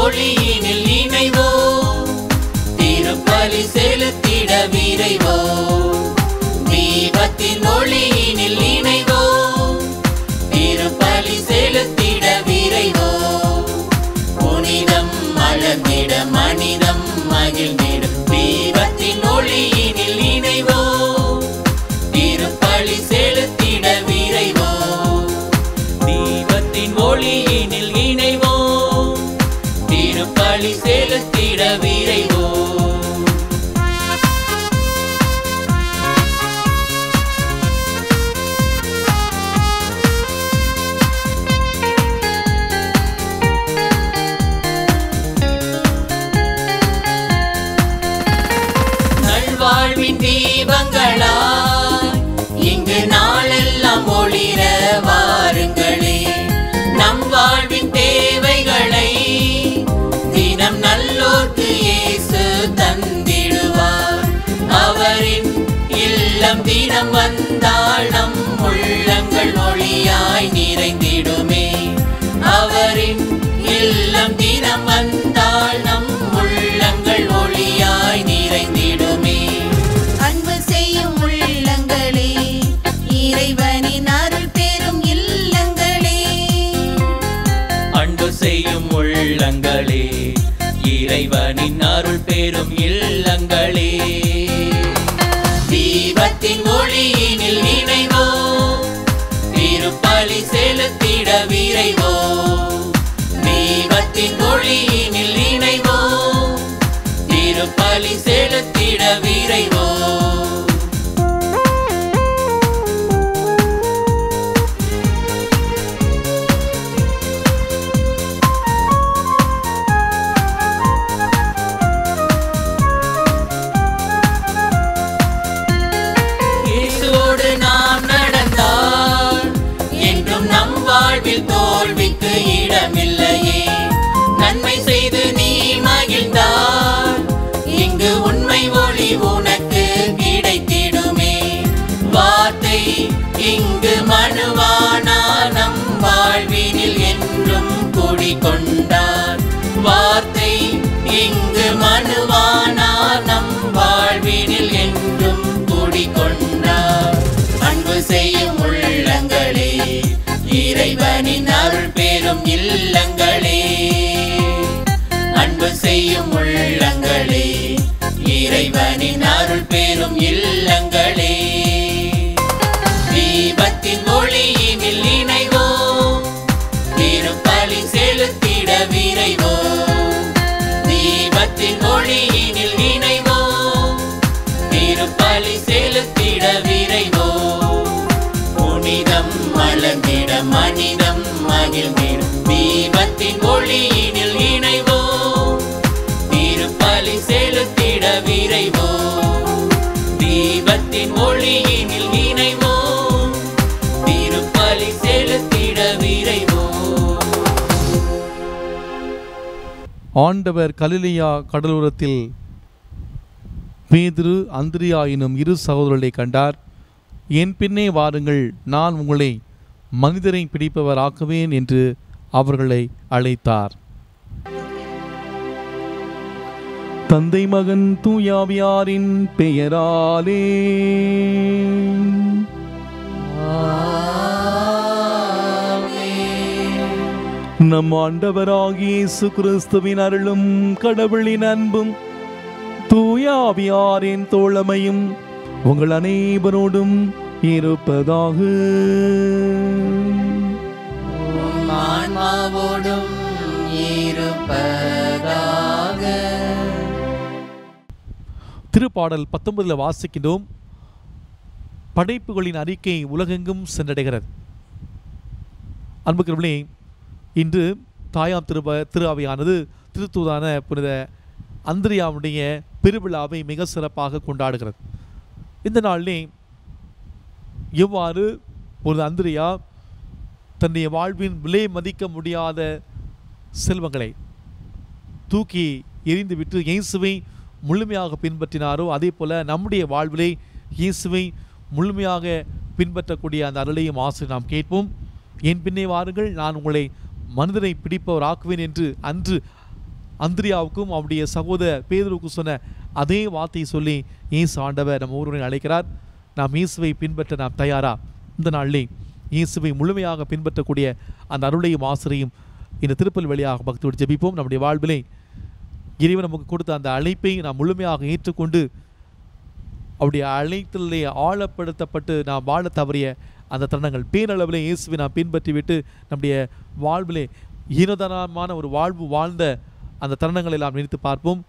ஒளியினில் இணைவோம், திருப்பலி செலுத்திட விரைவோம். தீபத்தின் ஒளியினில் இணைவோம், திருப்பலி செலுத்திட விரைவோம். புனிதம் மலர்ந்திட மனிதம் மகிழ்ந்திடும், தீபத்தின் ஒளியினில் இணைவோம், திருப்பலி செலுத்திட விரைவோம். தீபத்தின் ஒளியினில் இணைவோம், திருப்பலி செலுத்திட விரைவோம். நல்வாழ்வின் தீபங்களாய் இங்கு நாளெல்லாம் ஒளிர வாருங்களே. நம் வாழ்வின் தேவைகளை தினம் நல்லோர்க்கு இயேசு தந்திடுவார். அவரின் இல்லம் தினம் வந்தால் நம் உள்ளங்கள் ஒளியாய் நிறைந்திடுமே. அவரின் இல்லம் தினம் வந்தால் நம் உள்ளங்கள் ஒளியாய் நிறைந்திடுமே. அன்பு செய்யும் உள்ளங்களே, இறைவனின் அருள் பெறும் இல்லங்களே. அன்பு செய்யும் உள்ளங்களே, இறைவனின் அருள் பெறும் இல்லங்களே. தீபத்தின் ஒளியினில் இணைவோம், திருப்பலி செலுத்திட விரைவோம். தீபத்தின் ஒளியினில் இணைவோம், திருப்பலி செலுத்திட விரைவோம். இயேசுவோடு நாம் நடந்தால் என்றும் நம் வாழ்வில் தோல்விக்கு இடமில்லையே. நன்மை செய்து நீ மகிழ்ந்தால் இங்கு உண்மை ஒளி உனக்கு கிடைத்திடுமே. வார்த்தை இங்கு மனுவானார், நம் வாழ்வினில் என்றும் குடிகொண்டார். வார்த்தை இங்கு மனுவானார், நம் வாழ்வினில் என்றும் குடிகொண்டார். அன்பு செய்யும் உள்ளங்களே, இறைவனின் அருள் பெறும் இல்லங்களே. அன்பு செய்யும் உள்ளங்களே, இறைவனின் அருள் பெறும் இல்லங்களே. தீபத்தின் ஒளியினில் இணைவோம், திருப்பலி செலுத்திட விரைவோம். தீபத்தின் ஒளியினில் இணைவோம், திருப்பலி செலுத்திட விரைவோம். புனிதம் மலர்ந்திட மனிதம் மகிழ்ந்திடும், தீபத்தின் ஒளியினில் இணைவோம், திருப்பலி செலுத்திட விரைவோம். தீபத்தின் ஒளியினில் இணைவோம், திருப்பலி செலுத்திட விரைவோம். ஆண்டவர் கலிலேயா கடலோரத்தில் பேதுரு அந்திரியா எனும் இரு சகோதரர்களை கண்டார். என் பின்னே வாருங்கள், நான் உங்களை மனிதரை பிடிப்பவராக்குவேன் என்று அவர்களை அழைத்தார். தந்தை மகன் தூயாவியாரின் பெயராலே நம் ஆண்டவராகிய இயேசு கிறிஸ்துவின் அருளும் கடவுளின் அன்பும் தூயாவியாரின் தோழமையும் உங்கள் அனைவரோடும் இருப்பதாக. ஆன்மாவோடும் இருப்பதாக. திருப்பாடல் 19 வாசிக்கின்றோம். படைப்புகளின் அறிக்கை உலகெங்கும் சென்றடைகிறது. அன்புக்குரியவர்களே, இன்று தாயாம் திரு அவையானது திருத்தூதான புனித அந்திரியாவுடைய பெருவிழாவை மிக சிறப்பாக கொண்டாடுகிறது. இந்த நாளிலே எவ்வாறு ஒரு அந்திரியா தன்னுடைய வாழ்வின் விலை மதிக்க முடியாத செல்வங்களை தூக்கி எறிந்துவிட்டு இயேசுவை முழுமையாக பின்பற்றினாரோ, அதே போல் நம்முடைய வாழ்விலே இயேசுவை முழுமையாக பின்பற்றக்கூடிய அந்த அருளையும் ஆசை நாம் கேட்போம். என் பின்னே வாருங்கள், நான் உங்களை மனிதனை பிடிப்பவர் ஆக்குவேன் என்று அன்று அந்திரியாவுக்கும் அவருடைய சகோதரர் பேதுருவுக்கும் சொன்ன அதே வார்த்தையை சொல்லி இயேசு ஆண்டவர் நம்ம ஒருவரை அழைக்கிறார். நாம் இயேசுவை பின்பற்ற நாம் தயாரா? இந்த நாளிலே இயேசுவை முழுமையாக பின்பற்றக்கூடிய அந்த அருளையும் ஆசிரியும் இந்த திருப்பல் வழியாக பக்தியோடு ஜெபிப்போம். நம்முடைய வாழ்விலே இறைவன் நமக்கு கொடுத்த அந்த அழைப்பை நாம் முழுமையாக ஏற்றுக்கொண்டு அவருடைய அழைத்தலே ஆழப்படுத்தப்பட்டு நாம் வாழ தவறிய அந்த தருணங்கள் பேரளவிலே இயேசுவை நாம் பின்பற்றிவிட்டு நம்முடைய வாழ்விலே ஈனதனமான ஒரு வாழ்வு வாழ்ந்த அந்த தருணங்களை எல்லாம் நினைத்து பார்ப்போம்.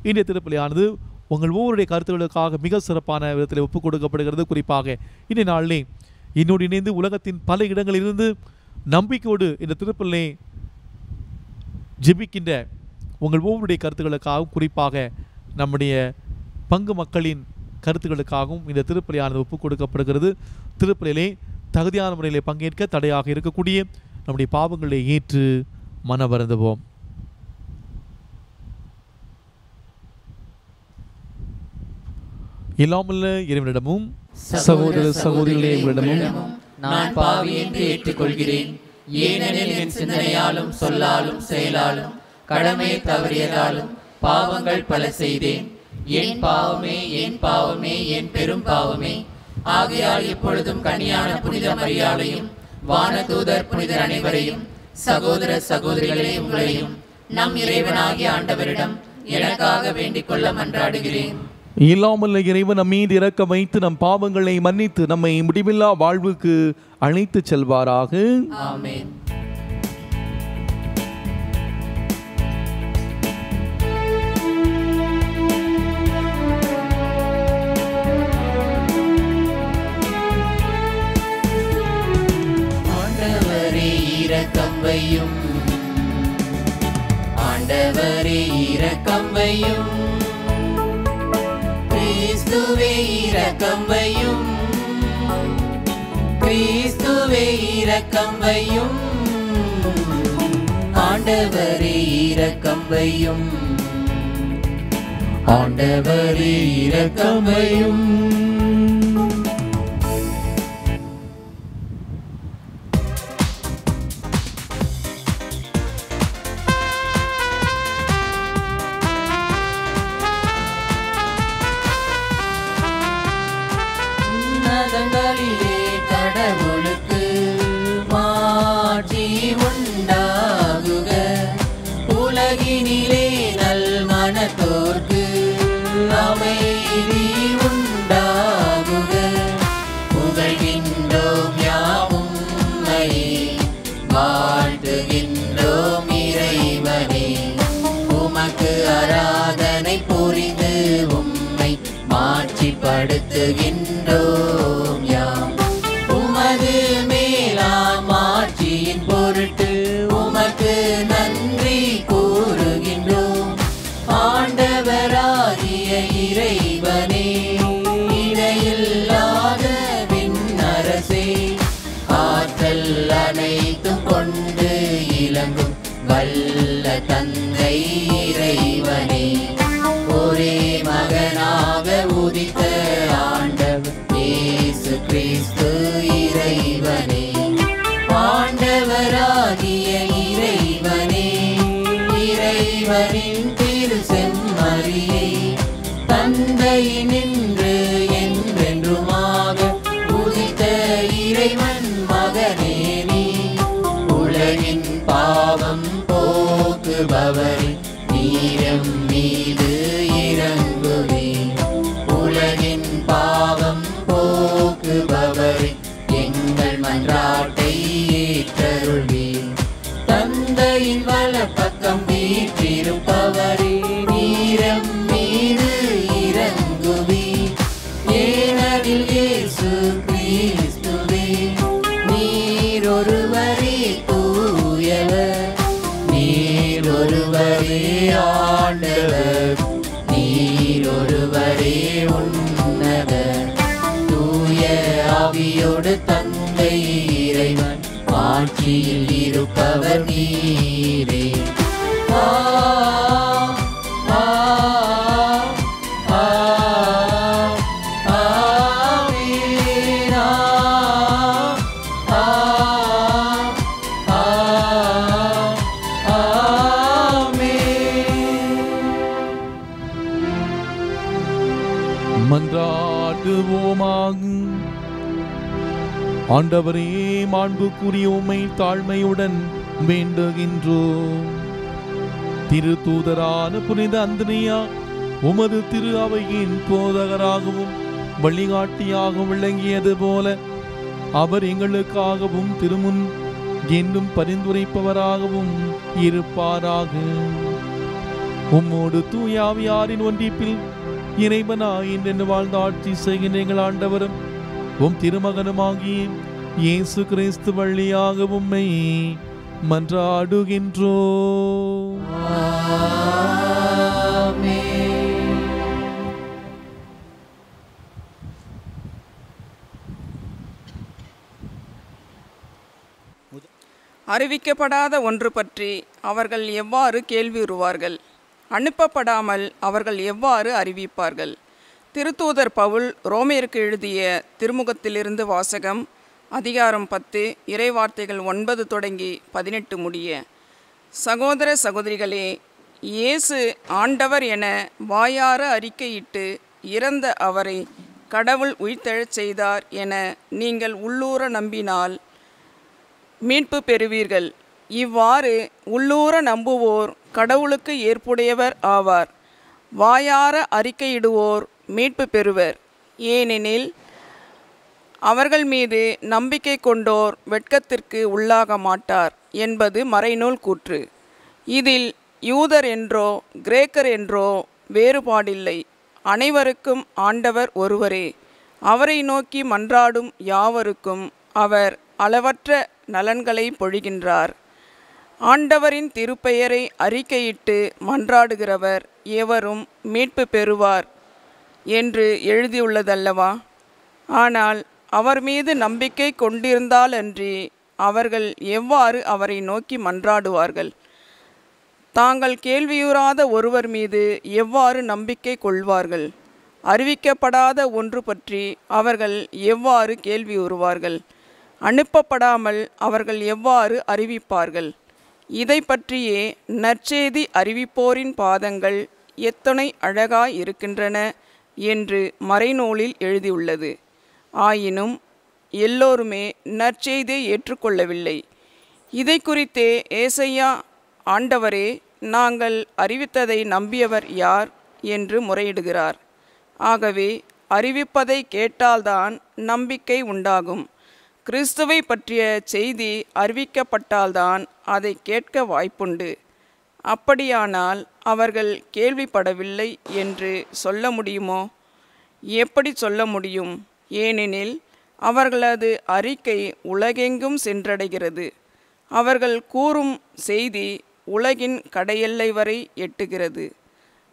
இந்திய திருப்பலியானது உங்கள் ஒவ்வொருடைய கருத்துக்களுக்காக மிக சிறப்பான விதத்தில் ஒப்புக் கொடுக்கப்படுகிறது. குறிப்பாக இன்றைய நாளிலே என்னோடு இணைந்து உலகத்தின் பல இடங்களிலிருந்து நம்பிக்கையோடு இந்த திருப்பலிலே ஜெபிக்கின்ற உங்கள் ஒவ்வொருடைய கருத்துக்களுக்காகவும் குறிப்பாக நம்முடைய பங்கு மக்களின் கருத்துக்களுக்காகவும் இந்த திருப்பலியானது ஒப்புக் கொடுக்கப்படுகிறது. திருப்பலியிலே தகுதியான முறையிலே பங்கேற்க தடையாக இருக்கக்கூடிய நம்முடைய பாவங்களை ஏற்று மன வருந்துவோம். இல்லாமல்ல இறைவனிடமும் சகோதர சகோதரிகளே உங்களிடமும் நான் பாவி என்று ஏற்றுக்கொள்கிறேன். ஏனெனில் என் சிந்தனையாலும் சொல்லாலும் செயலாலும் கடமை தவறியதாலும் பாவங்கள் பல செய்தேன். என் பாவமே என் பாவமே என் பெரும் பாவமே. ஆகையால் எப்பொழுதும் கன்னியான புனித மரியாளையும் வானதூதர் புனிதர் அனைவரையும் சகோதர சகோதரிகளே உங்களையும் நம் இறைவனாகிய ஆண்டவரிடம் எனக்காக வேண்டிக் கொள்ள மன்றாடுகிறேன். இல்லாமல் இறைவன் நம் மீது இறக்க வைத்து நம் பாவங்களை மன்னித்து நம்மை முடிவில்லா வாழ்வுக்கு அழைத்து செல்வாராக. ஆமென். ஆண்டவரே இரக்கம் வையும், ஆண்டவரே இரக்கம் வையும், கிறிஸ்துவே இரக்கம் வையும், கிறிஸ்துவே இரக்கம் வையும், ஆண்டவரே இரக்கம் வையும், ஆண்டவரே இரக்கம் வையும். உன்னதங்களிலே கடவுளுக்கு மாட்சி உண்டாகுக, உலகினிலே நல் மனத்தோர்க்கு அமைதி உண்டாகுக. புகழ்கின்றோம் யாவும் வாழ்த்துகின்றோம் இறைவனே, உமக்கு ஆராதனை புரிந்து உம்மை மாட்சிப்படுத்துகின்றோம் யாம். உமது மேலாம் ஆட்சியின் பொருட்டு உமக்கு நன்றி கூறுகின்றோம். ஆண்டவராகிய இறைவனே, இணையில்லாத விண்ணரசே, ஆற்றல் அனைத்தும் கொண்டு இலங்கும் வல்ல தந்தை இறைவனே, ஒரே மகனாக உதித்த ஆண்டவர் இயேசு கிறிஸ்து இறைவனே, ஆண்டவராகிய இறைவனே, இறைவனின் திரு செம்மறியை, தந்தையினின்று என்றென்றுமாக உதித்த இறைவன் மகனே நீ, உலகின் பாவம் போக்குபவரே, நீரம் மீது இறங்குவே. உலகின் பாவம் போக்குபவரே, எங்கள் மன்றாட்டை ஏற்றருள்வே. தந்தையின் வலப்பக்கம் வீற்றிருப்பவரே, நீரம் மீது இறங்குவே. ஏனெனில் இயேசு கிறிஸ்துவே, நீர் ஒருவரே தூயவர், நீர் ஒருவரே ஆண்டவர், நீர் ஒருவரே உன்னதர். தூய ஆவியோடு தந்தை இறைவன் ஆட்சியில் இருப்பவர் நீரே. ஆ ஆ ஆ ஆமென். ஆ ஆ ஆமென். ஜெபமாகும். ஆண்டவரே, மாண்புக்குரிய உம்மை தாழ்மையுடன் வேண்டுகின்றோம். திரு தூதரான புனித அந்திரியா உமது திரு அவையின் போதகராகவும் வழிகாட்டியாகவும் விளங்கியது போல அவர் எங்களுக்காகவும் திருமுன் என்றும் பரிந்துரைப்பவராகவும் இருப்பாராக. உம்மோடு தூயாவியாரின் ஒன்றிப்பில் இறைவனாயின் என்று வாழ்ந்த ஆட்சி செய்கின்ற எங்கள் ஆண்டவரும் உம் திருமகனுமாகிய இயேசு கிறிஸ்து வழியாக உம்மை மன்றாடுகின்றோம். அறிவிக்கப்படாத ஒன்று பற்றி அவர்கள் எவ்வாறு கேள்வியுறுவார்கள்? அனுப்பப்படாமல் அவர்கள் எவ்வாறு அறிவிப்பார்கள்? திருத்தூதர் பவுல் ரோமேருக்கு எழுதிய திருமுகத்திலிருந்து வாசகம். அதிகாரம் 10 இறைவார்த்தைகள் 9 தொடங்கி 18 முடிய. சகோதர சகோதரிகளே, இயேசு ஆண்டவர் என வாயார அறிக்கையிட்டு இறந்த அவரை கடவுள் உயிர்த்தெழச் செய்தார் என நீங்கள் உள்ளூர நம்பினால் மீட்பு பெறுவீர்கள். இவ்வாறு உள்ளூர நம்புவோர் கடவுளுக்கு ஏற்புடையவர் ஆவார். வாயார அறிக்கையிடுவோர் மீட்பு பெறுவர். ஏனெனில் அவர்கள் மீது நம்பிக்கை கொண்டோர் வெட்கத்திற்கு உள்ளாக மாட்டார் என்பது மறைநூல் கூற்று. இதில் யூதர் என்றோ கிரேக்கர் என்றோ வேறுபாடில்லை. அனைவருக்கும் ஆண்டவர் ஒருவரே. அவரை நோக்கி மன்றாடும் யாவருக்கும் அவர் அளவற்ற நலன்களை பொழிகின்றார். ஆண்டவரின் திருப்பெயரை அறிக்கையிட்டு மன்றாடுகிறவர் எவரும் மீட்பு பெறுவார் என்று எழுதியுள்ளதல்லவா? ஆனால் அவர் மீது நம்பிக்கை கொண்டிருந்தாலன்றி அவர்கள் எவ்வாறு அவரை நோக்கி மன்றாடுவார்கள்? தாங்கள் கேள்வியுறாத ஒருவர் மீது எவ்வாறு நம்பிக்கை கொள்வார்கள்? அறிவிக்கப்படாத ஒன்று பற்றி அவர்கள் எவ்வாறு கேள்வியுறுவார்கள்? அனுப்பப்படாமல் அவர்கள் எவ்வாறு அறிவிப்பார்கள்? இதை பற்றியே நற்செய்தி அறிவிப்போரின் பாதங்கள் எத்தனை அழகாய் இருக்கின்றன என்று மறைநூலில் எழுதியுள்ளது. ஆயினும் எல்லோருமே நற்செய்தியை ஏற்றுக்கொள்ளவில்லை. இதை குறித்தே ஏசையா, ஆண்டவரே, நாங்கள் அறிவித்ததை நம்பியவர் யார் என்று முறையிடுகிறார். ஆகவே அறிவிப்பதை கேட்டால்தான் நம்பிக்கை உண்டாகும். கிறிஸ்துவை பற்றிய செய்தி அறிவிக்கப்பட்டால்தான் அதை கேட்க வாய்ப்புண்டு. அப்படியானால் அவர்கள் கேள்விப்படவில்லை என்று சொல்ல முடியுமோ? எப்படி சொல்ல முடியும்? ஏனெனில் அவர்களது அறிக்கை உலகெங்கும் சென்றடைகிறது. அவர்கள் கூறும் செய்தி உலகின் கடையெல்லை வரை எட்டுகிறது.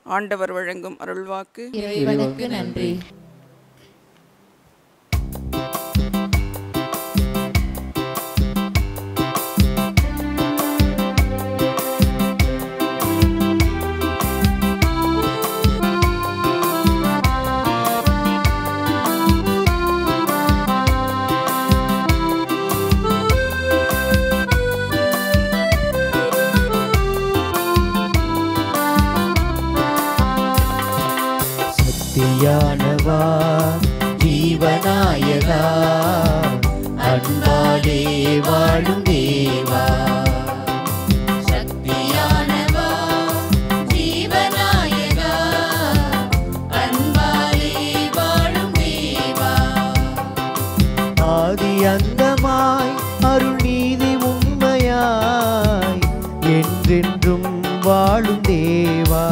ஆண்டவர் வழங்கும் அருள்வாக்கு. இறைவனுக்கு நன்றி. சத்தியானவா, ஜீவநாயகா, அன்பாலே வாழும் தேவா. சக்தியானவா, ஜீவநாயகா, அன்பாலே வாழும் தேவா. ஆதி அந்தமாய் அருள் நீதி உண்மையாய் என்றென்றும் வாழும் தேவா.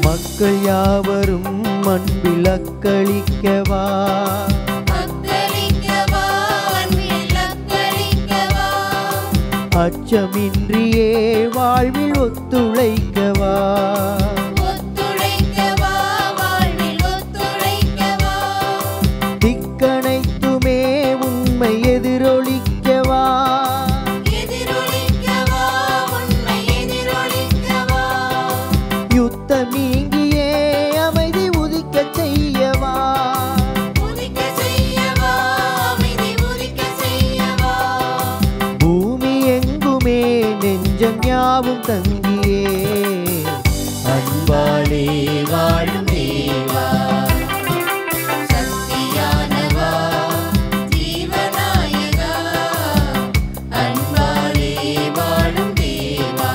மக்கள் யாவரும் அன்பில் அக்களிக்கவா, அக்களிக்கவா, அன்பில் அக்களிக்கவா. அச்சமின்றியே வாழ்வில் ஒத்துழைக்கவா, ஒத்துழைக்கவா, தங்கியே அன்பாலே வாழும் தேவா சக்தியானவா ஜீவநாயகா அன்பாலே வாழும் தேவா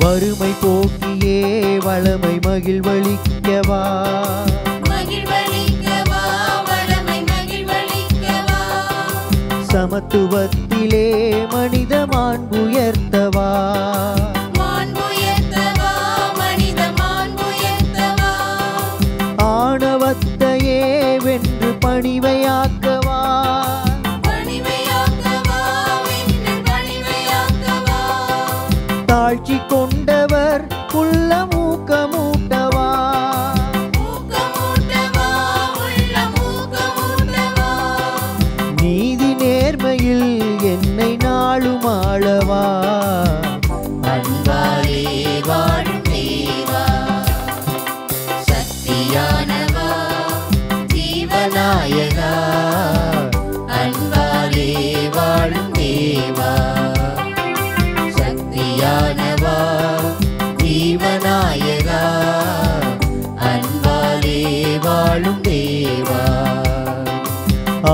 வறுமை போக்கியே வளமை மகிழ்வளிக்கவா மகிழ்வளிக்கவா வளமை மகிழ்வளிக்கவா சமத்துவத்திலே மனித மாண்புயர்த்தவா மாண்புயர்த்தவா மனித மாண்புயர்த்தவா ஆணவத்தையே வென்று பணிவையாக்கவா பணிவையாக்கவா வென்று பணிவையாக்கவா தாழ்ச்சி கொண்டவர் உள்ள மூக்கமூட்டவா ஊக்கமூட்டவா உள்ள ஊக்கமூட்டவா நீதி நேர்மையில் என்னை நாளும் ஆளவா அன்பாலே வாழும் தேவா சக்தியானவா ஜீவநாயகா அன்பாலே வாழும் தேவா சக்தியானவா ஜீவநாயகா அன்பாலே வாழும் தேவா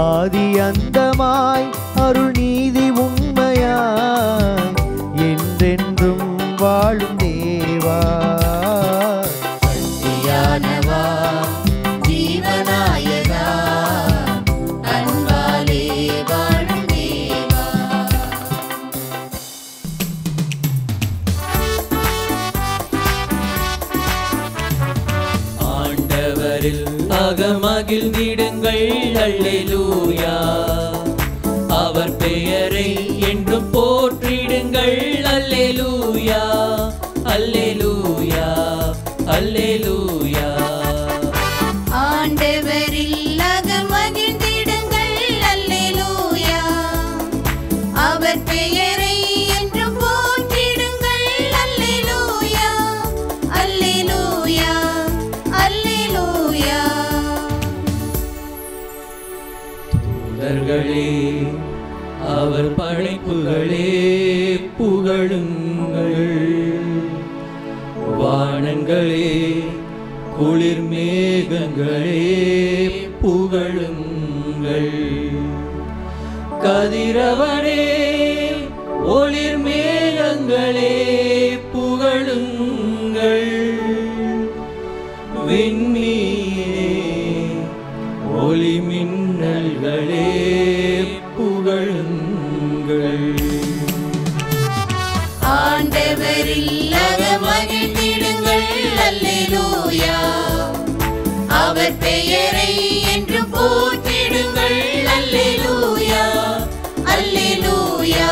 ஆதி அந்தமாய் அருள் நீதி உண்மையாய் என்றென்றும் வாழும் தேவா சக்தியானவா ஜீவநாயகா அன்பாலே வாழும் தேவா ஆண்டவரில் அகமகிழ்ந்திடுங்கள் அல்லேலூயா அவர் பெயரை என்றும் போற்றிடுங்கள் அல்லேலூயா அல்லேலூயா அல்லேலூயா ஆண்டவரில் அகமகிழ்ந்திடுங்கள் அல்லேலூயா அவர் பெயரை என்றும் போற்றிடுங்கள் அல்லேலூயா அல்லேலூயா அல்லேலூயா தூதர்களே அவர் படைப்புகளே புகழுங்கள் வானங்களே குளிர் மேகங்களே புகழுங்கள் கதிரவனே ஒளிர் மேகங்களே புகழுங்கள் விண்மீனே ஒளி மின்னல்களே புகழுங்கள் ஆண்டவரில் அகமகிழ்ந்திடுங்கள் அல்லேலூயா அவர் பெயரை என்றும் போற்றிடுங்கள் அல்லேலூயா அல்லேலூயா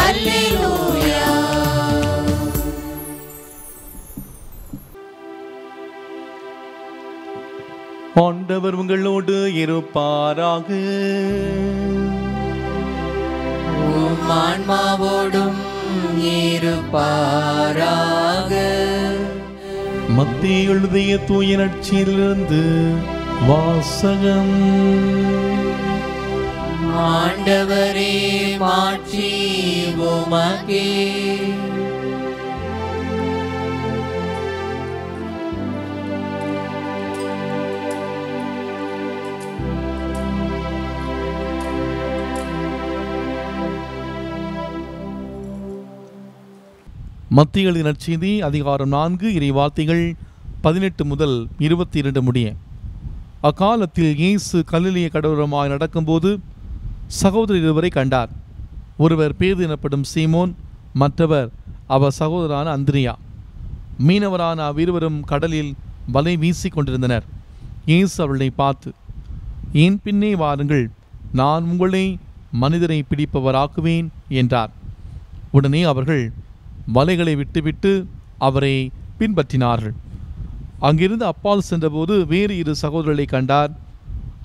அல்லேலூயா ஆண்டவர் உங்களோடு இருப்பாராக. உம் ஆன்மாவோடும் இருப்பாராக. மத்திய எழுதிய தூய நற்செய்தியிலிருந்து வாசகம். ஆண்டவரே மாட்சி உமக்கே. மத்திய எழுதிய நற்செய்தி அதிகாரம் 4 இறைவார்த்தைகள் 18 முதல் 22 முடிய. அக்காலத்தில் இயேசு கலிலேய கடலோரமாய் நடக்கும்போது சகோதரர் இருவரை கண்டார். ஒருவர் பேது எனப்படும் சீமோன், மற்றவர் அவர் சகோதரரான அந்திரியா. மீனவரான அவ்விருவரும் கடலில் வலை வீசி கொண்டிருந்தனர். இயேசு அவர்களை பார்த்து, என் பின்னே வாருங்கள், நான் உங்களை மனிதரை பிடிப்பவராக்குவேன் என்றார். உடனே அவர்கள் வலைகளை விட்டுவிட்டு அவரை பின்பற்றினார்கள். அங்கிருந்து அப்பால் சென்றபோது வேறு 2 சகோதரர்களை கண்டார்.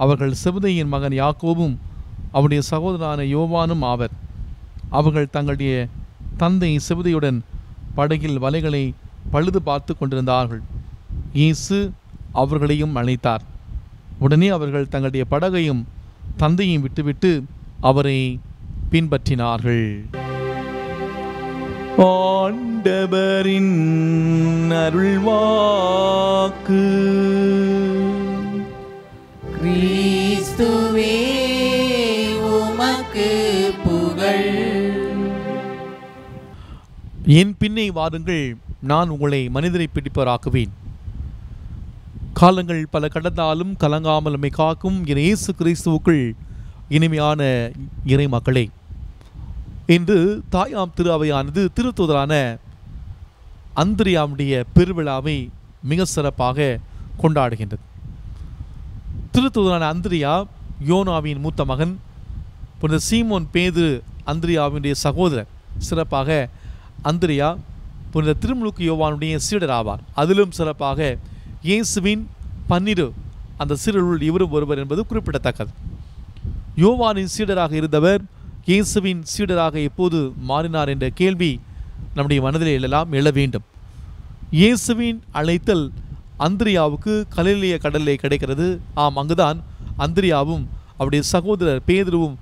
அவர்கள் செபதேயின் மகன் யாக்கோபும் அவருடைய சகோதரனான யோவானும் ஆவர். அவர்கள் தங்களுடைய தந்தை செபதேயுடன் படகில் வலைகளை பழுது பார்த்து கொண்டிருந்தார்கள். இயேசு அவர்களையும் அழைத்தார். உடனே அவர்கள் தங்களுடைய படகையும் தந்தையும் விட்டுவிட்டு அவரை பின்பற்றினார்கள். ஆண்டவரின் அருள்வாக்கு. கிறிஸ்துவே உமக்கு புகழ். என் பின்னே வாருங்கள், நான் உங்களை மனிதரை பிடிப்பவராக்குவேன். காலங்கள் பல கடந்தாலும் கலங்காமல் நம்மை காக்கும் இயேசு கிறிஸ்துவுக்குள் இனிமையான இறை மக்களே, இன்று தாயாம் திரு அவையானது திருத்தூதரான அந்திரியாவுடைய பெருவிழாவை மிக சிறப்பாக கொண்டாடுகின்றது. திருத்தூதரான அந்திரியா யோனாவின் மூத்த மகன். புனித சீமோன் பேதுரு அந்திரியாவினுடைய சகோதரர். சிறப்பாக அந்திரியா புனித திருமுழுக்கு யோவானுடைய சீடர் ஆவார். அதிலும் சிறப்பாக இயேசுவின் 12 அந்த சீடருள் இவரும் ஒருவர் என்பது குறிப்பிடத்தக்கது. யோவானின் சீடராக இருந்தவர் இயேசுவின் சீடராக எப்போது மாறினார் என்ற கேள்வி நம்முடைய மனதில் எழ வேண்டும். இயேசுவின் அழைத்தல் அந்திரியாவுக்கு கலிலேய கடலிலே கிடைக்கிறது. ஆம், அங்குதான் அந்திரியாவும் அவருடைய சகோதரர் பேதுருவும்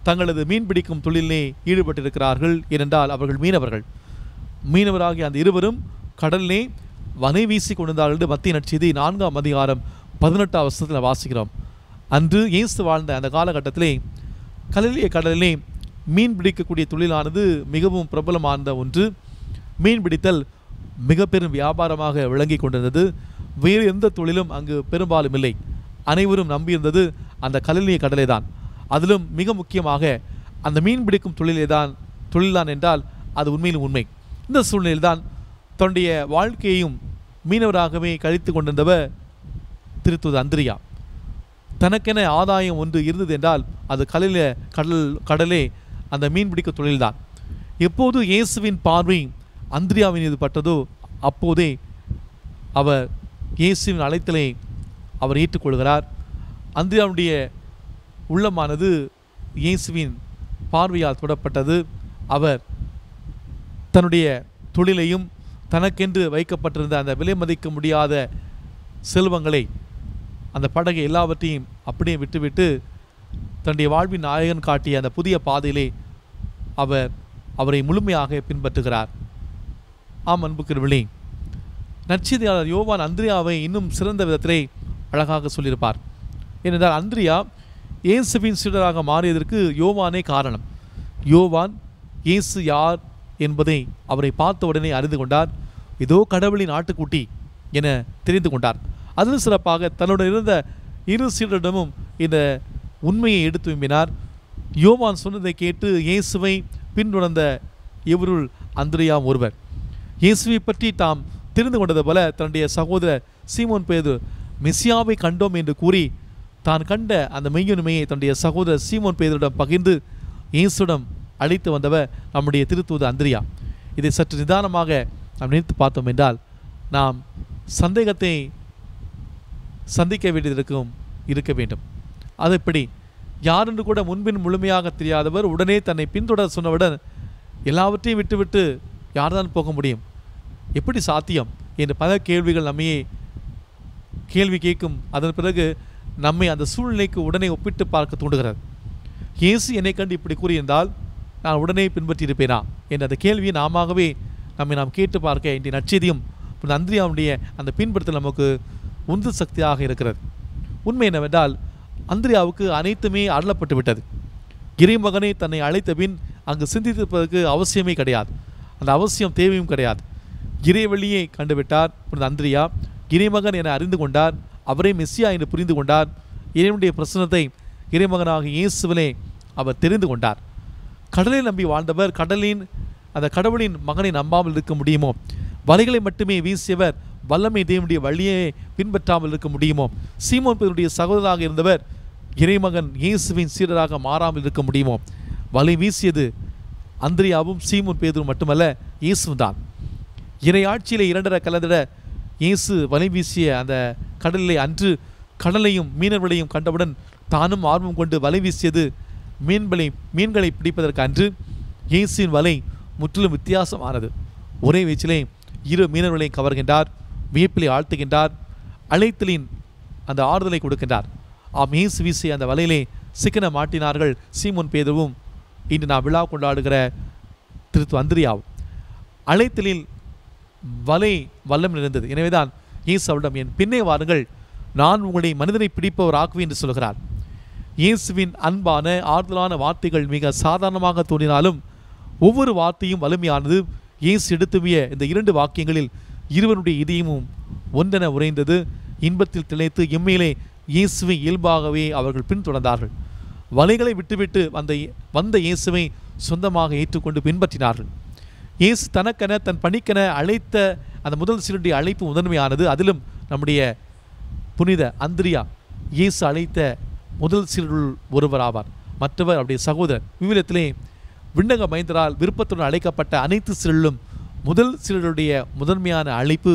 தங்களது மீன்பிடிக்கும் தொழிலே ஈடுபட்டிருக்கிறார்கள். ஏனென்றால் அவர்கள் மீனவராகிய அந்த இருவரும் கடலிலே வலை வீசி கொண்டிருந்தார்கள் என்று மத்திய நற்செய்தி 4ஆம் அதிகாரம் 18ஆம் வசனத்தில் வாசிக்கிறோம். அன்று இயேசு வாழ்ந்த அந்த காலகட்டத்திலே கலிலேய கடலிலே மீன் பிடிக்கக்கூடிய தொழிலானது மிகவும் பிரபலமான ஒன்று. மீன் பிடித்தல் மிக பெரும் வியாபாரமாக விளங்கி கொண்டிருந்தது. வேறு எந்த தொழிலும் அங்கு பெரும்பாலும் இல்லை. அனைவரும் நம்பியிருந்தது அந்த கலிலேய கடலை தான். அதிலும் மிக முக்கியமாக அந்த மீன் பிடிக்கும் தொழில்தான் என்றால் அது உண்மையிலும் உண்மை. இந்த சூழ்நிலையில்தான் தன்னுடைய வாழ்க்கையையும் மீனவராகவே கழித்து கொண்டிருந்தவர் திருத்தூதர் அந்திரியா. தனக்கென ஆதாயம் ஒன்று இருந்தது என்றால் அது கடலே அந்த மீன்பிடிக்க தொழில்தான். எப்போது இயேசுவின் பார்வை அந்திரியாவின் மீது பட்டதோ அப்போதே அவர் இயேசுவின் அழைத்தலை அவர் ஏற்றுக்கொள்கிறார். அந்திரியாவுடைய உள்ளமானது இயேசுவின் பார்வையால் தொடப்பட்டது. அவர் தன்னுடைய தொழிலையும் தனக்கென்று வைக்கப்பட்டிருந்த அந்த விலை மதிக்க முடியாத செல்வங்களை, அந்த படகை எல்லாவற்றையும் அப்படியே விட்டுவிட்டு தன்னுடைய வாழ்வின் நாயகன் காட்டிய அந்த புதிய பாதையிலே அவரை முழுமையாக பின்பற்றுகிறார். ஆம் அன்புக்குரியவர்களே, நற்செய்தியாளர் யோவான் அந்திரியாவை இன்னும் சிறந்த விதத்திலே அழகாக சொல்லியிருப்பார். ஏனென்றால் அந்திரியா இயேசுவின் சீடராக மாறியதற்கு யோவானே காரணம். யோவான் இயேசு யார் என்பதை அவரை பார்த்த உடனே அறிந்து கொண்டார். இதோ கடவுளின் ஆட்டுக்குட்டி என தெரிந்து கொண்டார். அதில் சிறப்பாக தன்னுடன் இருந்த 2 சீடரிடமும் இந்த உண்மையை எடுத்து விம்பினார். யோவான் சொன்னதை கேட்டு இயேசுவை பின்தொடர்ந்த இவருள் அந்திரியா ஒருவர். இயேசுவை பற்றி தாம் தெரிந்து கொண்டது போல தன்னுடைய சகோதரர் சீமோன் பேதுரு மெசியாவை கண்டோம் என்று கூறி தான் கண்ட அந்த மெய்யுண்மையை தன்னுடைய சகோதரர் சீமோன் பேதுருடன் பகிர்ந்து இயேசுடன் அழைத்து வந்தவர் நம்முடைய திருத்தூதர் அந்திரியா. இதை சற்று நிதானமாக நாம் நினைத்து பார்த்தோம் என்றால் நாம் சந்தேகத்தை சந்திக்க வேண்டியதற்கும் இருக்க வேண்டும். அது எப்படி? யாரென்று கூட முன்பின் முழுமையாக தெரியாதவர் உடனே தன்னை பின்தொடர சொன்னவுடன் எல்லாவற்றையும் விட்டுவிட்டு யார்தான் போக முடியும்? எப்படி சாத்தியம் என்று பல கேள்விகள் நம்மையே கேள்வி கேட்கும். அதன் பிறகு நம்மை அந்த சூழ்நிலைக்கு உடனே ஒப்பிட்டு பார்க்க தூண்டுகிறது. இயேசு என்னை கண்டு இப்படி கூறியிருந்தால் நான் உடனே பின்பற்றியிருப்பேனா என்ற அந்த கேள்வியை நாம் கேட்டு பார்க்க இன்றைய நற்செய்தியும் அந்திரியாவுடைய அந்த பின்பற்றல் நமக்கு உந்து சக்தியாக இருக்கிறது. உண்மை என்னவென்றால் அந்திரியாவுக்கு அனைத்துமே அருளப்பட்டு விட்டது. இறைமகனை தன்னை அழைத்த பின் அங்கு சிந்தித்திருப்பதற்கு அவசியமே கிடையாது. அந்த அவசியம் தேவையும் கிடையாது. இறைவழியை கண்டுவிட்டார் அந்திரியா. இறைமகன் என அறிந்து கொண்டார். அவரே மெஸ்ஸியா என்று புரிந்து கொண்டார். இறைவனுடைய பிரசன்னத்தை இறைமகனாக இயேசுவிலே அவர் தெரிந்து கொண்டார். கடலை நம்பி வாழ்ந்தவர் அந்த கடவுளின் மகனை நம்பாமல் இருக்க முடியுமோ? வலைகளை மட்டுமே வீசியவர் வல்லமை தேவனுடைய வழியை பின்பற்றாமல் இருக்க முடியுமோ? சீமோன் பேதுருடைய சகோதரராக இருந்தவர் இறைமகன் இயேசுவின் சீடராக மாறாமல் இருக்க முடியுமோ? வலை வீசியது அந்திரியாவும் சீமோன் பேதுரு மட்டுமல்ல, இயேசுதான். இறை ஆட்சியிலே 2 கலந்திட இயேசு வலை வீசிய அந்த கடலிலே அன்று கடலையும் மீனவர்களையும் கண்டவுடன் தானும் ஆர்வம் கொண்டு வலை வீசியது மீன்களை பிடிப்பதற்கு அன்று. இயேசுவின் வலை முற்றிலும் வித்தியாசமானது. ஒரே வீச்சிலே இரு மீனவர்களையும் கவர்கின்றார், வியப்பிலே ஆழ்த்துகின்றார், அழைத்தலின் அந்த ஆறுதலை கொடுக்கின்றார். ஆம், இயேசு வீசிய அந்த வலையிலே சிக்கன மாட்டினார்கள் சீமோன் பேதுருவும் இன்று நான் விழா கொண்டாடுகிற திரு அந்திரியாவும். அழைத்தலில் வலை வல்லம் இருந்தது. எனவேதான் இயேசு அவரிடம் என் பின்னே வாருங்கள், நான் உங்களை மனிதனை பிடிப்பவர் ஆக்குவேன் என்று சொல்கிறார். இயேசுவின் அன்பான ஆறுதலான வார்த்தைகள் மிக சாதாரணமாக தோன்றினாலும் ஒவ்வொரு வார்த்தையும் வலிமையானது. இயேசு எடுத்துவிய இந்த 2 வாக்கியங்களில் இருவருடைய இதயமும் ஒன்றென உறைந்தது. இன்பத்தில் திளைத்து எம்மையிலே இயேசுவை இயல்பாகவே அவர்கள் பின்தொடர்ந்தார்கள். வலைகளை விட்டுவிட்டு வந்த இயேசுவை சொந்தமாக ஏற்றுக்கொண்டு பின்பற்றினார்கள். இயேசு தனக்கென தன் பணிக்கென அழைத்த அந்த முதல் சீடருடைய அழைப்பு முதன்மையானது. அதிலும் நம்முடைய புனித அந்திரியா இயேசு அழைத்த முதல் சீடருள் ஒருவராவார். மற்றவர் அவருடைய சகோதரர். விவிலியத்திலே விண்ணக மைந்தரால் விருப்பத்துடன் அழைக்கப்பட்ட அனைத்து சீடர்களும் முதல் சீடருடைய முதன்மையான அழைப்பு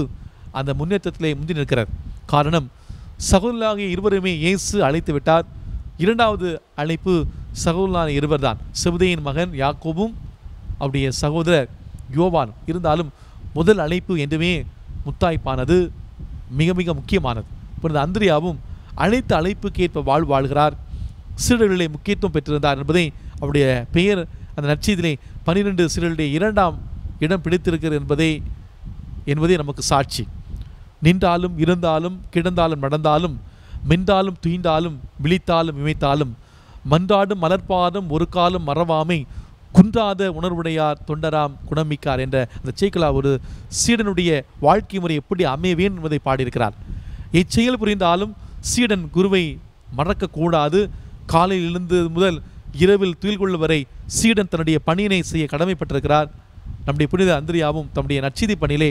அந்த முன்னேற்றத்திலே முந்தி நிற்கிறது. காரணம், சகோதரர்களாகிய இருவருமே இயேசு அழைத்து விட்டார். இரண்டாவது அழைப்பு சகோதரனான இருவர் தான், செபதேயின் மகன் யாக்கோபும் அவருடைய சகோதரர் யோவான். இருந்தாலும் முதல் அழைப்பு என்றுமே முத்தாய்ப்பானது, மிக மிக முக்கியமானது. புனித அந்திரியாவும் அழைத்த அழைப்புக்கேற்ப வாழ்கிறார். சீடர்களிலே முக்கியத்துவம் பெற்றிருந்தார் என்பதை அவருடைய பெயர் அந்த நற்செய்தியிலே 12 சீடர்களுடைய 2ஆம் இடம் பிடித்திருக்கிறது என்பதே நமக்கு சாட்சி. நின்றாலும் இருந்தாலும் கிடந்தாலும் நடந்தாலும் மென்றாலும் துயின்றாலும் விழித்தாலும் இமைத்தாலும் மன்றாடும் மலர்பாதம் ஒரு காலம் மறவாமை குன்றாத உணர்வுடையார் தொண்டராம் குணமிக்கார் என்ற அந்த சேக்கலா ஒரு சீடனுடைய வாழ்க்கை முறை எப்படி அமைவேன் என்பதை பாடியிருக்கிறார். இச்செயல் புரிந்தாலும் சீடன் குருவை மறக்கக்கூடாது. காலையில் எழுந்து முதல் இரவில் துயில் கொள்ளும் வரை சீடன் தன்னுடைய பணியினை செய்ய கடமைப்பட்டிருக்கிறார். நம்முடைய புனித அந்திரியாவும் தம்முடைய நற்செய்தி பணியிலே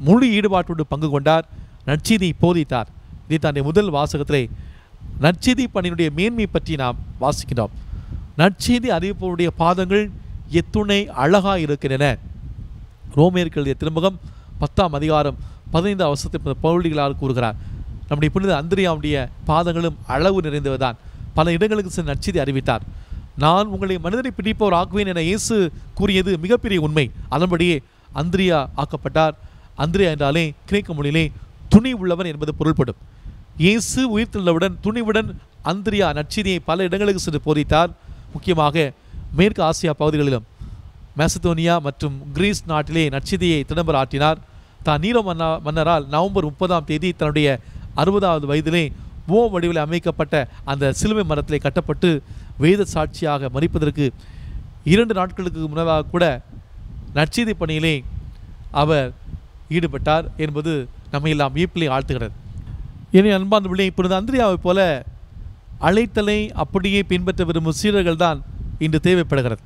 முழு ஈடுபாட்டோடு பங்கு கொண்டார், நற்செய்தியை போதித்தார். இதை தன்னுடைய முதல் வாசகத்திலே நற்செய்தி பணியினுடைய மேன்மை பற்றி நாம் வாசிக்கிறோம். நற்செய்தி அறிவிப்பவருடைய பாதங்கள் எத்துணை அழகாக இருக்கின்றன. ரோமேயருக்கு எழுதிய திருமுகம் 10ஆம் அதிகாரம் 15ஆம் வசனத்தை பவுலிகளால் கூறுகிறார். நம்முடைய புனித அந்திரியாவுடைய பாதங்களும் அளவு நிறைந்தவர்தான். பல இடங்களுக்கு சென்று நற்செய்தி அறிவித்தார். நான் உங்களை மனிதனை பிடிப்பவர் ஆக்குவேன் என இயேசு கூறியது மிகப்பெரிய உண்மை. அதன்படியே அந்திரியா ஆக்கப்பட்டார். அந்திரியா என்றாலே கிரேக்க மொழியிலே துணி உள்ளவன் என்பது பொருள்படும். இயேசு உயிர்த்தெழுந்தவுடன் துணிவுடன் அந்திரியா நற்செய்தியை பல இடங்களுக்கு சென்று போதித்தார். முக்கியமாக மேற்கு ஆசியா பகுதிகளிலும் மேசதோனியா மற்றும் கிரீஸ் நாட்டிலே நற்செய்தியை திடம்பர ஆற்றினார். தான் நீரோ மன்னரால் நவம்பர் 30ஆம் தேதி தன்னுடைய 60வது வயதிலே வடிவில் அமைக்கப்பட்ட அந்த சிலுவை மரத்திலே கட்டப்பட்டு வேத சாட்சியாக மரிப்பதற்கு 2 நாட்களுக்கு முன்னதாக கூட நற்செய்தி பணியிலே அவர் ஈடுபட்டார் என்பது நம்மை எல்லாம் வியப்பிலே ஆழ்த்துகிறது. எனவே அன்பார்ந்தவர்களே, இப்பொழுது அந்திரியாவைப் போல அழைத்தலை அப்படியே பின்பற்ற விரும்பும் சீடர்கள் தான் இன்று தேவைப்படுகிறது.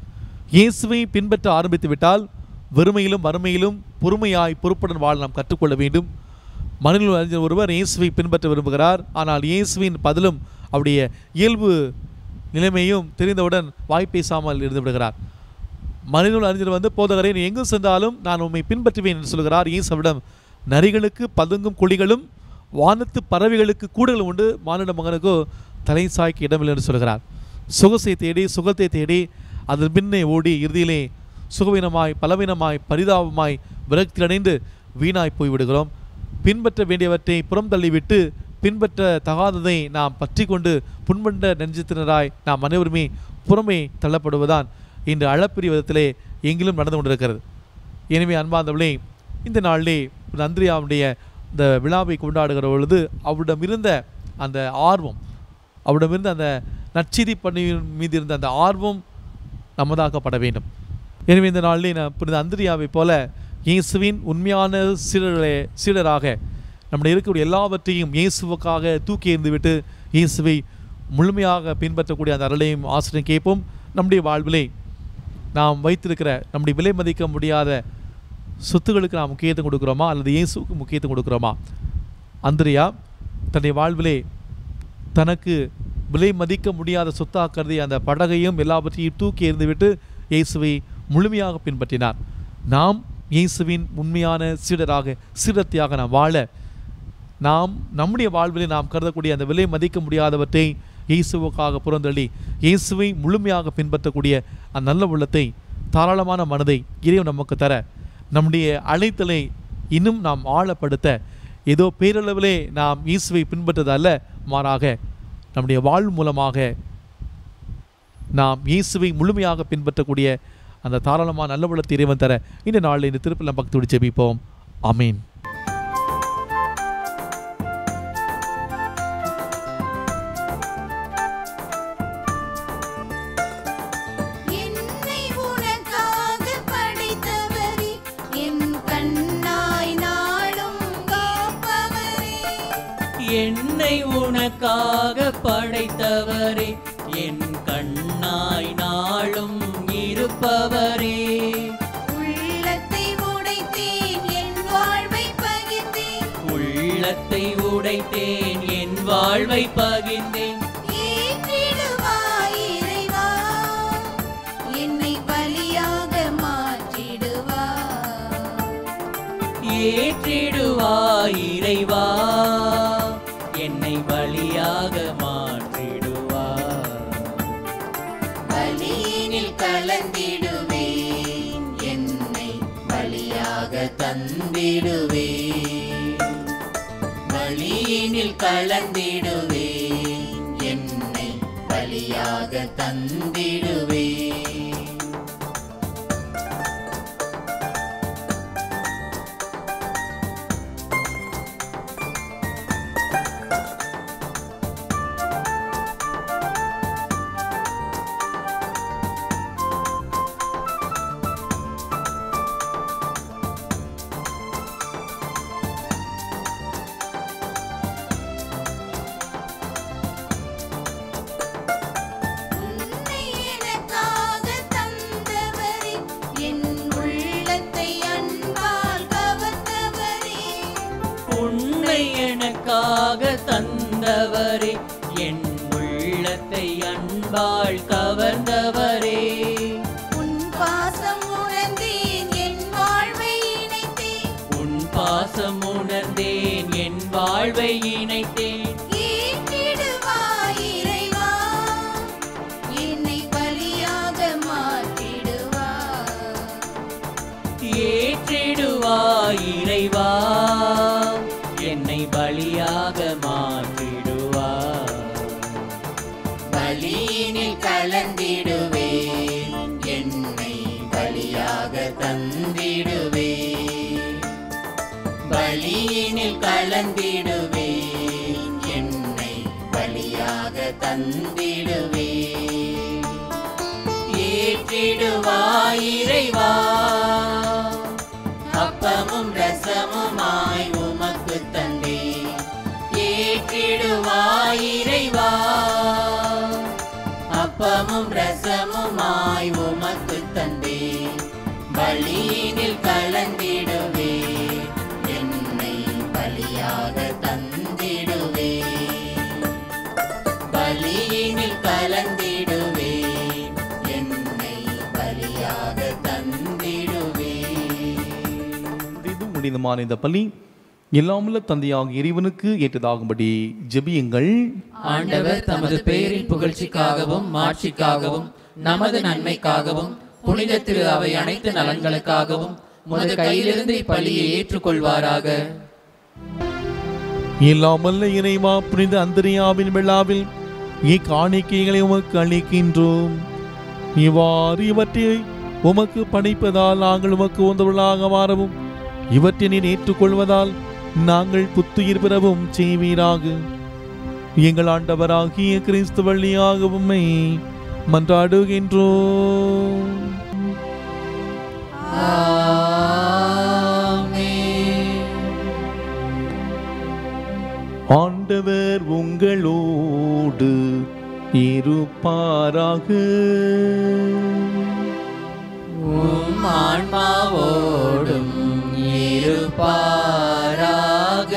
இயேசுவை பின்பற்ற ஆரம்பித்து விட்டால் வெறுமையிலும் வறுமையிலும் பொறுமையாய் பொறுப்புடன் வாழ நாம் கற்றுக்கொள்ள வேண்டும். மனிதநூல் அறிஞர் ஒருவர் இயேசுவை பின்பற்ற விரும்புகிறார். ஆனால் இயேசுவின் பதிலும் அவருடைய இயல்பு நிலைமையும் தெரிந்தவுடன் வாய் பேசாமல் இருந்து விடுகிறார். மனிதநூல் அறிஞர் போதகரே, நீ எங்கு சென்றாலும் நான் உண்மை பின்பற்றுவேன் என்று சொல்கிறார். இயேசுவிடம் நரிகளுக்கு பதுங்கும் குழிகளும் வானத்து பறவைகளுக்கு கூடுகளும் உண்டு, மானிட மகனுக்கோ தலை சாய்க்கு இடமில்லை என்று சொல்கிறார். சுகத்தை தேடி அதன் பின்னே ஓடி இறுதியிலே சுகவீனமாய் பலவீனமாய் பரிதாபமாய் விரக்தியடைந்து வீணாய் போய்விடுகிறோம். பின்பற்ற வேண்டியவற்றை புறம் தள்ளிவிட்டு பின்பற்ற தகாததை நாம் பற்றி கொண்டு புண்பண்ட நெஞ்சத்தினராய் நாம் அனைவருமே புறமே தள்ளப்படுவதுதான் இன்று அளப்பெரிய விதத்திலே எங்கிலும் நடந்து கொண்டிருக்கிறது. எனவே அன்பார்ந்தவர்களே, இந்த நாளிலே அந்திரியாவுடைய இந்த விழாவை கொண்டாடுகிற பொழுது அவரிடம் இருந்த அந்த ஆர்வம், அவரிடம் இருந்த அந்த நற்செய்தி பணியின் மீது இருந்த அந்த ஆர்வம் நமதாக்கப்பட வேண்டும். எனவே இந்த நாளிலே நான் புனித அந்திரியாவை போல இயேசுவின் உண்மையான சீடராக நம்முடைய இருக்கக்கூடிய எல்லாவற்றையும் இயேசுவுக்காக தூக்கி எறிந்துவிட்டு இயேசுவை முழுமையாக பின்பற்றக்கூடிய அந்த அருளையும் ஆசிரியம் கேட்போம். நம்முடைய வாழ்விலே நாம் வைத்திருக்கிற நம்முடைய விலை மதிக்க முடியாத சொத்துக்களுக்கு நாம் முக்கியத்துவம் கொடுக்குறோமா அல்லது இயேசுக்கு முக்கியத்துவம் கொடுக்குறோமா? அந்திரியா தன்னுடைய வாழ்விலே தனக்கு விலை மதிக்க முடியாத சொத்தாக கருதி அந்த படகையும் எல்லாவற்றையும் தூக்கி எறிந்துவிட்டு இயேசுவை முழுமையாக பின்பற்றினார். நாம் இயேசுவின் உண்மையான சீடராக சீடத்தியாக நாம் வாழ நாம் நம்முடைய வாழ்விலே நாம் கருதக்கூடிய அந்த விலை மதிக்க முடியாதவற்றை இயேசுவுக்காக புறந்தள்ளி இயேசுவை முழுமையாக பின்பற்றக்கூடிய அந்த நல்ல உள்ளத்தை, தாராளமான மனதை இறைவன் நமக்கு தர, நம்முடைய அழைத்தலை இன்னும் நாம் ஆழப்படுத்த, ஏதோ பேரளவிலே நாம் இயேசுவை பின்பற்றதல்ல, மாறாக நம்முடைய வாழ்வு மூலமாக நாம் இயேசுவை முழுமையாக பின்பற்றக்கூடிய அந்த தாராளமான நல்ல உள்ளத்தை இறைவன் தர இந்த நாளில் இந்த திருப்பலம் பக்தியோடு ஜெபிப்போம். ஆமீன். என்னை உனக்காக படைத்தவரே, என் கண்ணாய் நாளும் இருப்பவரே, உள்ளத்தை உடைத்தேன் என் வாழ்வை பகிர்ந்தேன், உள்ளத்தை உடைத்தேன் என் வாழ்வை பகிர்ந்தேன், ஏற்றிடுவாய் இறைவா என்னை பலியாக மாற்றிடுவாய், ஏற்றிடுவாய் இறைவா என்னை பலியாக மாற்றிடுவார். பலியினில் கலந்திடுவேன் என்னை பலியாக தந்திடுவேன், பலியினில் கலந்திடுவேன் என்னை பலியாக தந்திடுவேன். தந்தவரே, என் உள்ளத்தை அன்பால் கவர்ந்தவரே, உன் பாசம் உணர்ந்தேன் என் வாழ்வை இணைத்தேன், உன் பாசம் உணர்ந்தேன் என் வாழ்வை இணைத்தேன், ஏற்றிடுவாய் இறைவா என்னை பலியாக மாற்றிடுவாய், ஏற்றிடுவாய் இறைவா என்னை பலியாக மாற்றிடுவார். பலியினில் கலந்திடுவேன் என்னை பலியாக தந்திடுவேன், பலியினில் கலந்திடுவேன் என்னை பலியாக தந்திடுவேன், ஏற்றிடுவாய் இறைவா அப்பமும் ரசமுமாய் உமக்கு தந்தேன், ஏற்றிடுவாய் இறைவா அப்பமும் ரசமுமாய் உமக்கு தந்தேன், பலியினில் கலந்திடுவேன் என்னை பலியாக தந்திடுவேன், பலியினில் கலந்திடுவேன் என்னை பலியாக தந்திடுவேன். முடிந்தமான இந்த பலி எல்லாமுள்ள தந்தையாக இறைவனுக்கு ஏற்றதாகும்படி ஜெபியுங்கள். ஆண்டவர் தமது பெயரின் புகழ்ச்சிக்காகவும் மாட்சிக்காகவும் நமது நன்மைக்காகவும் புனித திரு அவை அனைத்து நலன்களுக்காகவும் உமது கையிலிருந்து இப்பலியை ஏற்றுக்கொள்வாராக. எல்லாமல்ல இறைவா, புனித அந்திரியாவின் விழாவில் இக்காணிக்கைகளை உமக்கு அளிக்கின்றோம். இவ்வாறு இவற்றை உமக்கு படைப்பதால் நாங்கள் உமக்கு உந்தவர்களாக மாறவும், இவற்றை நீர் ஏற்றுக்கொள்வதால் நாங்கள் புத்துயிர் பெறவும் செய்வீராக. எங்கள் ஆண்டவராகிய கிறிஸ்து வழியாக உம்மை மன்றாடுகின்றோம். ஆண்டவர் உங்களோடு இருப்பாராக. உம் ஆன்மாவோடும் இருப்பாராக.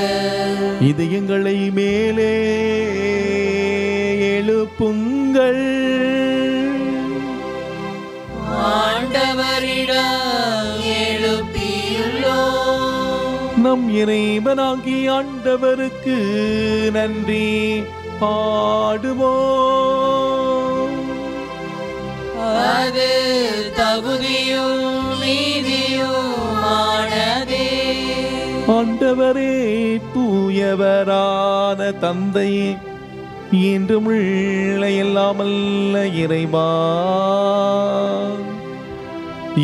இதயங்களை மேலே எழுப்புங்கள். ஆண்டவரிடம் எழுப்பியுள்ளோம். நம் இறைவனாகி ஆண்டவருக்கு நன்றி பாடுவோம். அது தகுதியும் நீதியுமானதே. ஆண்டவரே, தூயவரான தந்தையே, என்றும் உள்ள எல்லாமல்ல இறைவா,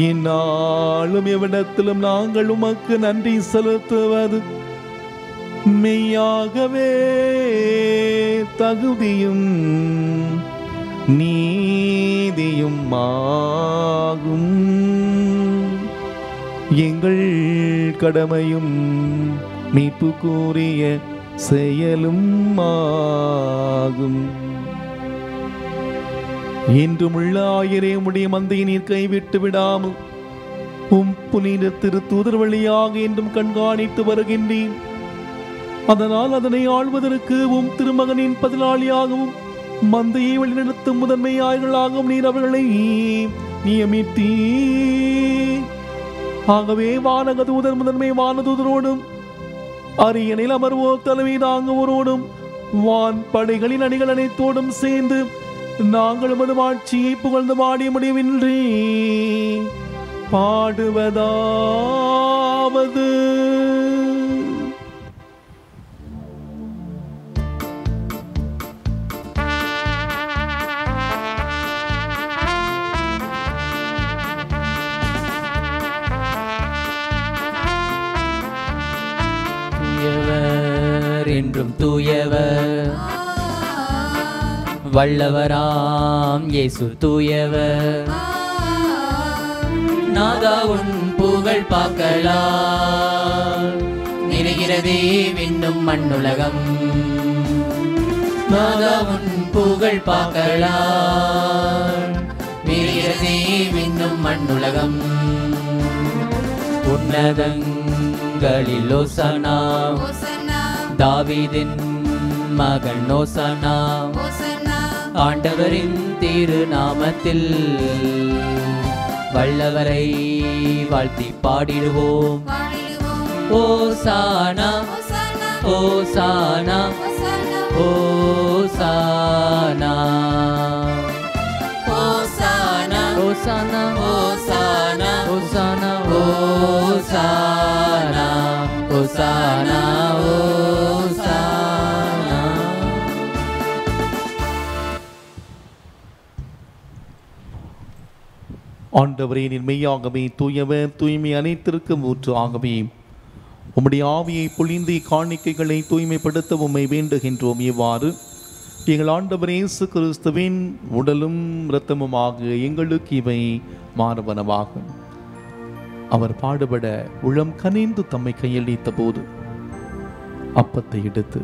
இந்நாளும் எவ்விடத்திலும் நாங்கள் உமக்கு நன்றி செலுத்துவது மெய்யாகவே தகுதியும் நீதியும் ஆகும். எங்கள் கடமையும் மீட்பு கூறிய செயலும் ஆகும். என்றும் உள்ள ஆயரே, உடைய மந்தையை நீர் கைவிட்டு விடாமல் உம் புனித திருத்தூதர் வழியாக என்றும் கண்காணித்து வருகின்றேன். அதனால் அதனை ஆள்வதற்கு உம் திருமகனின் பதிலாளியாகவும் மந்தையை வழிநடத்தும் முதன்மை ஆயர்களாகவும் நீர் அவர்களை நியமித்தீ. ஆகவே வானக தூதர் முதன்மை வானதூதரோடும் அரியணையில் அமர்வோர் தலைமை தாங்குவோரோடும் வான் படைகளின் அணிகள் அனைத்தோடும் சேர்ந்து நாங்கள் உமது ஆட்சியை புகழ்ந்து பாடிய முடிவின்றி பாடுவதாவது: தூயவர் என்றும் தூயவர், வல்லவராம் இயேசு தூயவர். நாதா உன் புகழ் பாக்களால் நிறைகிறதே விண்ணும் மண்ணுலகம். நாதா உன் புகழ் பாக்களால் நிறைகிறதே விண்ணும் மண்ணுலகம். உன்னதங்களில் ஓசனா, தாவீதின் மகன் ஓசனா. ஆண்டவரின் திருநாமத்தில் வல்லவரை வாழ்த்தி பாடிடுவோம். ஓசானா ஓசானா ஓசானா ஓசானா ஓசானா ஓசானா ஓசானா ஓசானா ஓசானா ஓசானா. ஆண்டவரே, நீர் மெய்யாகவே தூயவர், தூய்மை அனைத்திற்கும் ஊற்று. ஆகவே உம்முடைய ஆவியை பொழிந்து காணிக்கைகளை தூய்மைப்படுத்த உம்மை வேண்டுகின்றோம். இவ்வாறு எங்கள் ஆண்டவர் இயேசு கிறிஸ்துவின் உடலும் இரத்தமுமாக எங்களுக்கு இவை மாறுவனவாகும். அவர் பாடுபட உளம் கனிந்து தம்மை கையளித்த போது அப்பத்தை எடுத்து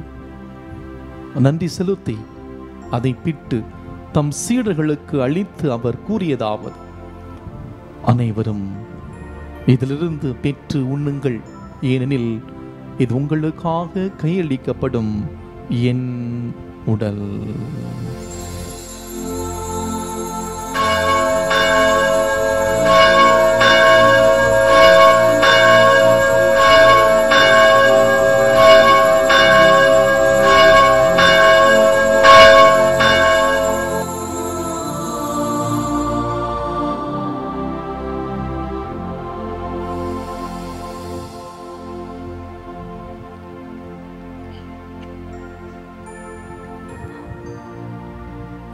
நன்றி செலுத்தி அதை பிட்டு தம் சீடர்களுக்கு அளித்து அவர் கூறியதாவது: அனைவரும் இதிலிருந்து பெற்று உண்ணுங்கள், ஏனெனில் இது உங்களுக்காக கையளிக்கப்படும் என் உடல்.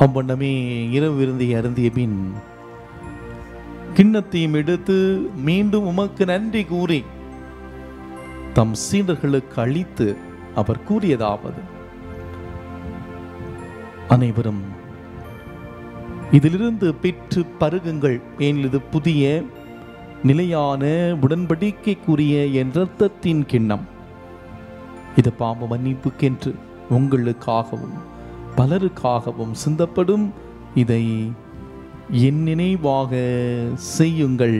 அவ்வண்ணமே இரவு விருந்தை அருந்திய பின் கிண்ணத்தையும் எடுத்து மீண்டும் உமக்கு நன்றி கூறி தம் சீடர்களுக்கு அளித்து அவர் கூறியதாவது: அனைவரும் இதிலிருந்து பெற்று பருகுங்கள், ஏனெனில் இது புதிய நிலையான உடன்படிக்கைக்குரிய என் இரத்தத்தின் கிண்ணம். இது பாவ மன்னிப்புக்கென்று உங்களுக்காகவும் பலருக்காகவும் சிந்தப்படும். இதை என் நினைவாக செய்யுங்கள்.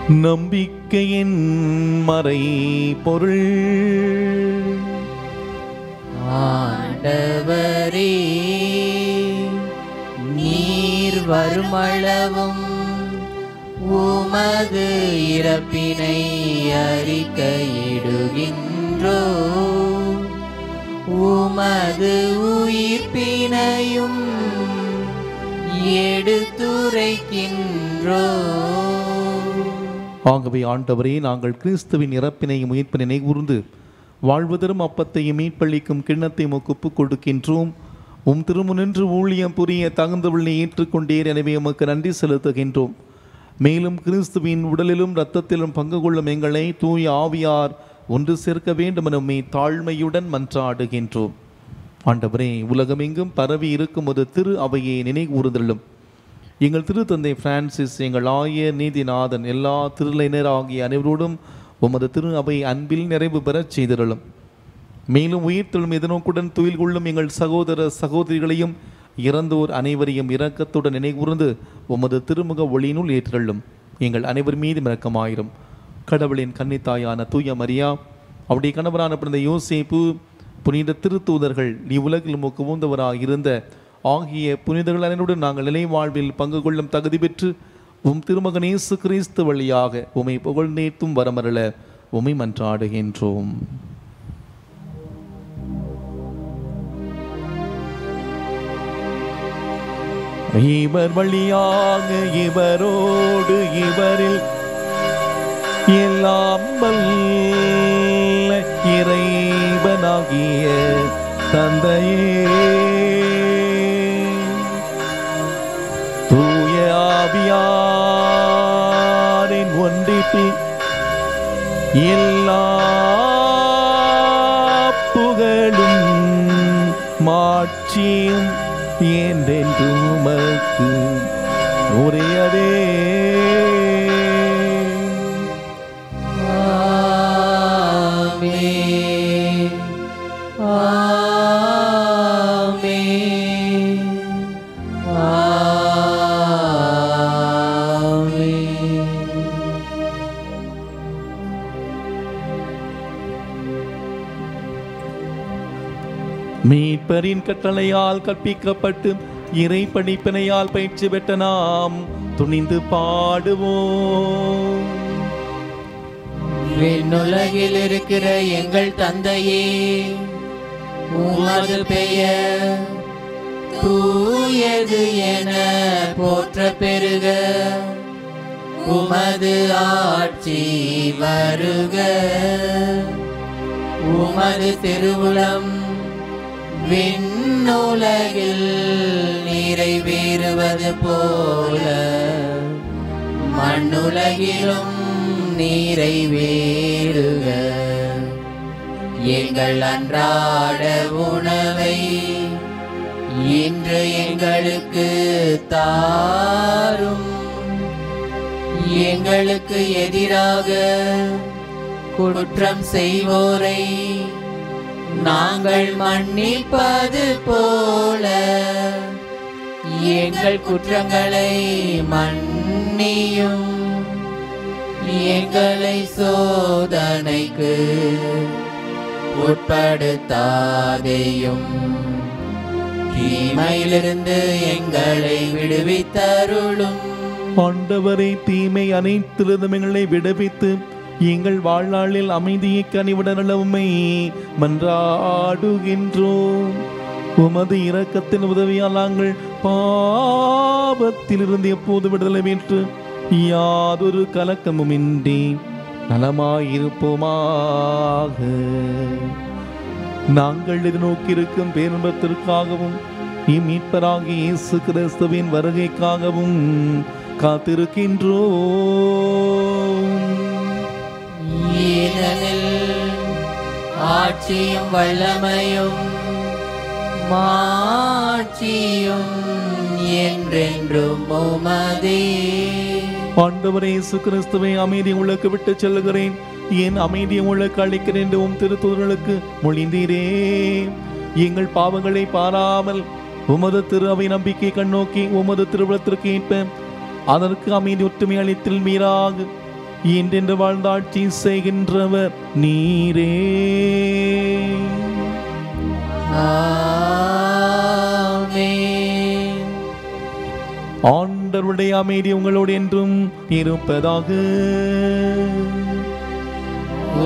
நம்பிக்கையின் மறை பொருள். ஆண்டவரே, நீர் வருமளவும் உமது இறப்பினை அறிக்கையிடுகின்றோ, உமது உயிர்ப்பினையும் எடுத்துரைக்கின்றோ. ஆகவே ஆண்டவரே, நாங்கள் கிறிஸ்துவின் இறப்பினையும் உயிர்ப்பினை கூர்ந்து வாழ்வதரும் அப்பத்தையும் மீட்பளிக்கும் கிண்ணத்தை ஒப்புக் கொடுக்கின்றோம். உம் திருமுனின்று ஊழியம் புரிய தகுந்தவளை ஏற்றுக்கொண்டீர். எனவே உமக்கு நன்றி செலுத்துகின்றோம். மேலும் கிறிஸ்துவின் உடலிலும் இரத்தத்திலும் பங்கு கொள்ளும் எங்களை தூய ஆவியார் ஒன்று சேர்க்க வேண்டும் என தாழ்மையுடன் மன்றாடுகின்றோம். ஆண்டவரே, உலகமெங்கும் பரவி இருக்கும் ஒரு திரு அவையை நினைகூறுதலும் எங்கள் திருத்தந்தை பிரான்சிஸ், எங்கள் ஆயர் நீதிநாதன், எல்லா திருநிலையினர் ஆகிய அனைவரோடும் உமது திரு அவை அன்பில் நிறைவு பெறச் செய்திருளும். மேலும் உயிர்த்தெழும் எதிர்நோக்குடன் துயில் கொள்ளும் எங்கள் சகோதர சகோதரிகளையும் இறந்தோர் அனைவரையும் இரக்கத்துடன் நினைகூர்ந்து உமது திருமுக ஒளியினுள் ஏற்றள்ளும். எங்கள் அனைவர் மீது இரக்கமாயிரும். கடவுளின் கன்னித்தாயான தூய மரியா, அவருடைய கணவரான பிறந்த யோசேப்பு, புனித திருத்தூதர்கள், இவ்வுலகில் உமக்கு உகந்தவராக இருந்த ஆகிய புனிதர்கள் அனைவருடன் நாங்கள் நிலை வாழ்வில் பங்கு கொள்ளும் தகுதி பெற்று உம் திருமகன் இயேசு கிறிஸ்து வழியாக உம்மை புகழ்ந்தேத்தும் வரமருள உம்மை மன்றாடுகின்றோம். இவர் வழியாக இவரோடு இவரில் எல்லாம் வல்ல இறைவனாகிய தந்தையே, தூய ஆவியாரின் ஒன்றிப்பில் எல்லா புகழும் மாட்சியும் என்றென்றும் உமக்கு உரியதே. ஆமென். ஆமென். ஆமென். மீட்பரின் கட்டளையால் கற்பிக்கப்பட்டு இறை படிப்பினையால் பயிற்சி பெற்ற நாம் துணிந்து பாடுவோம். விண்ணுலகில் இருக்கிற எங்கள் தந்தையே, உமது பெயர் தூயது என போற்ற பெருக, உமது ஆட்சி வருக, உமது திருவுளம் விண்ணுலகில் நிறைவேறுவது போல மண்ணுலகிலும் நிறைவேறுக. எங்கள் அன்றாட உணவை இன்று எங்களுக்கு தாரும். எங்களுக்கு எதிராக குற்றம் செய்வோரை நாங்கள் மன்னிப்பது போல எங்கள் குற்றங்களை மன்னியும். எங்களை சோதனைக்கு உட்படுத்தாதேயும், தீமையிலிருந்து எங்களை விடுவித்தருளும். ஆண்டவரை, தீமை அனைத்திலிருந்தும் எங்களை விடுவித்து எங்கள் வாழ்நாளில் அமைதியை கனிவுடன் உம்மை மன்றாடுகின்றோம். உமது இரக்கத்தின் உதவியால் நாங்கள் பாவத்திலிருந்து எப்போது விடுதலை பெற்று யாதொரு கலக்கமுமின்றி நலமாயிருப்போமாக. நாங்கள் எதிர்நோக்கியிருக்கும் பேரின்பத்திற்காகவும் இம்மீட்பராகிய இயேசு கிறிஸ்துவின் வருகைக்காகவும் காத்திருக்கின்றோம். ஏனெனில் ஆட்சியும் வல்லமையும் மாட்சியும் என்றென்றும் உமதே. ஆண்டவரே இயேசு கிறிஸ்துவை, அமைதியை உங்களுக்கு விட்டு செல்கிறேன், என் அமைதியை உங்களுக்கு அளிக்கிறேன் என்று உம் திருத்தூதர்களுக்கு மொழிந்தீரே. எங்கள் பாவங்களை பாராமல் உமது திரு அவை நம்பிக்கை கண்ணோக்கி உமது திருவிழத்திற்கு ஏற்ப அதற்கு அமைதி ஒற்றுமை அளித்தில் மீறாக என்றென்று வாழ்ந்தாட்சி செய்கின்றவர் நீரே. ஆமென். ஆண்டவருடைய அமைதி உங்களோடு என்றும் இருப்பதாக.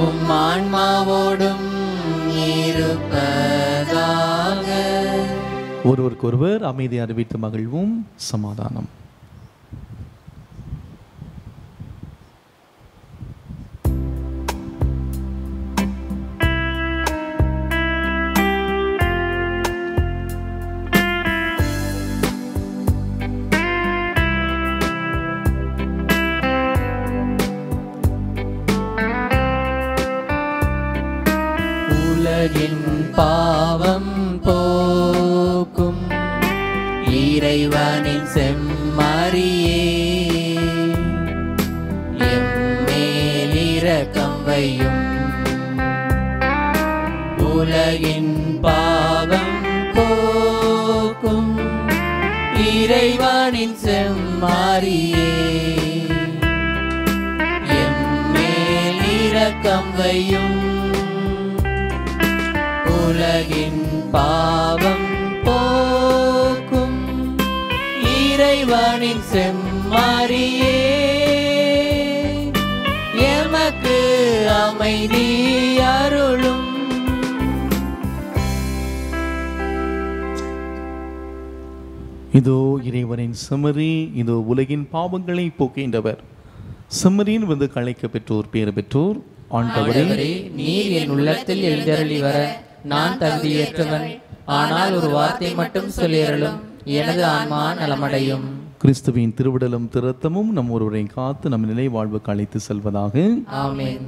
உம் ஆன்மாவோடும் இருப்பதாக. ஒருவருக்கொருவர் அமைதி அறிவித்து மகிழ்வும். சமாதானம். உலகின் பாவம் போக்கும் இறைவனின் செம்மறியே, எம்மேல் இரக்கம் வையும். உலகின் பாவம் போக்கும் இறைவனின் செம்மறியே, எம்மேல் இரக்கம் வையும். உலகின் பாவம் போக்கும் இறைவனின் செம்மறியே, எமக்கு அமைதி அருளும். இதோ இறைவனின் செம்மறி, இதோ உலகின் பாவங்களை போக்கின்றவர். செம்மறியின் வந்து களைக்க பெற்றோர் பேறு பெற்றோர். ஆண்டவரே, நீர் என் உள்ளத்தில் எழுந்தருளி வர நான் தகுதியற்றவன். ஆனால் ஒரு வார்த்தை மட்டும் சொல்லியருளும், எனது ஆன்மா நலமடையும். கிறிஸ்துவின் திருவிடலும் திருத்தமும் நம் ஒருவரை காத்து நம் நிலை வாழ்வுக்கு அழைத்து செல்வதாக. ஆமென்.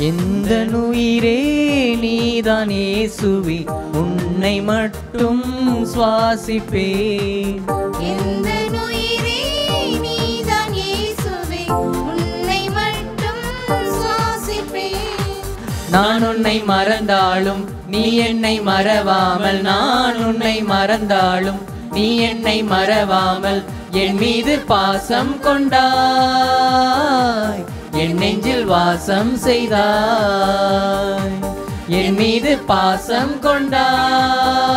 எந்த உயிரே நீதான் இயேசுவே, உன்னை மட்டும் சுவாசிப்பேன். எந்த உயிரே நீதான் இயேசுவே, உன்னை மட்டும் சுவாசிப்பேன். நான் உன்னை மறந்தாலும் நீ என்னை மறவாமல், நான் உன்னை மறந்தாலும் நீ என்னை மறவாமல், என் மீது பாசம் கொண்டாய், என் நெஞ்சில் வாசம் செய்தாய். என் மீது பாசம் கொண்டாய்,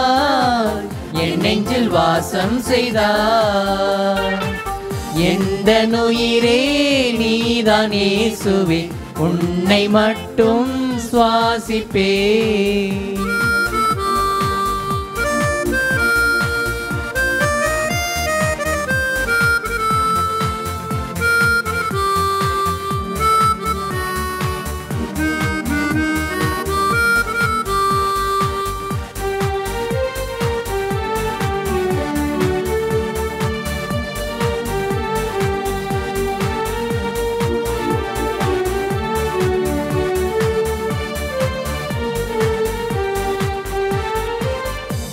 என் நெஞ்சில் வாசம் செய்தாய். எந்த உயிரே நீதான் இயேசுவே, உன்னை மட்டும் சுவாசிப்பேன்.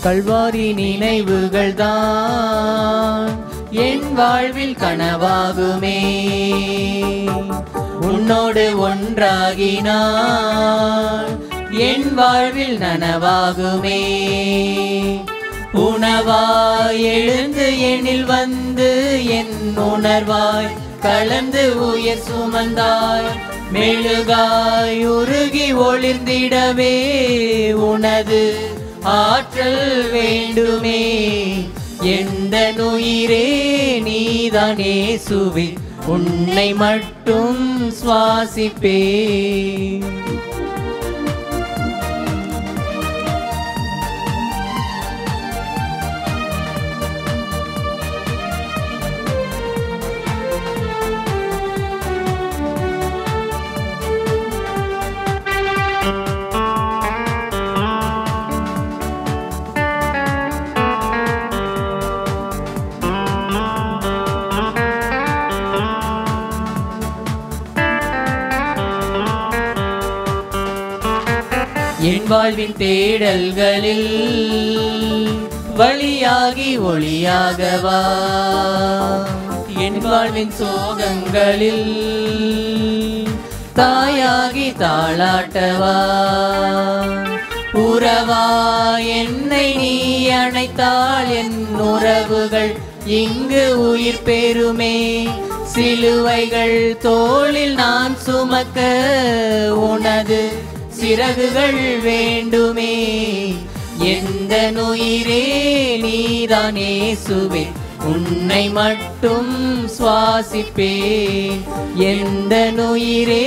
கல்வாரி நினைவுகள் தான் என் வாழ்வில் கனவாகுமே, உன்னோடு ஒன்றாகினான் என் வாழ்வில் நனவாகுமே. உணவாய் எழுந்து எனில் வந்து என் உணர்வாய் கலந்து உயிர் சுமந்தாய். மெழுகாய் உருகி ஒளிர்ந்திடவே உனது ஆற்றல் வேண்டுமே. எந்த உயிரே நீதான் இயேசுவே, உன்னை மட்டும் சுவாசிப்பேன். என் வாழ்வின் தேடல்களில் வழியாகி ஒளியாகவா என் வாழ்வின் சோகங்களில் தாயாகி தாளாட்டவா உறவா என்னை நீ அணைத்தால் என் உறவுகள் இங்கு உயிர் பெறுமே சிலுவைகள் தோளில் நான் சுமக்க உனது சிறகுகள் வேண்டுமே எந்த உயிரே நீதான் இயேசுவே உன்னை மட்டும் சுவாசிப்பேன் எந்த உயிரே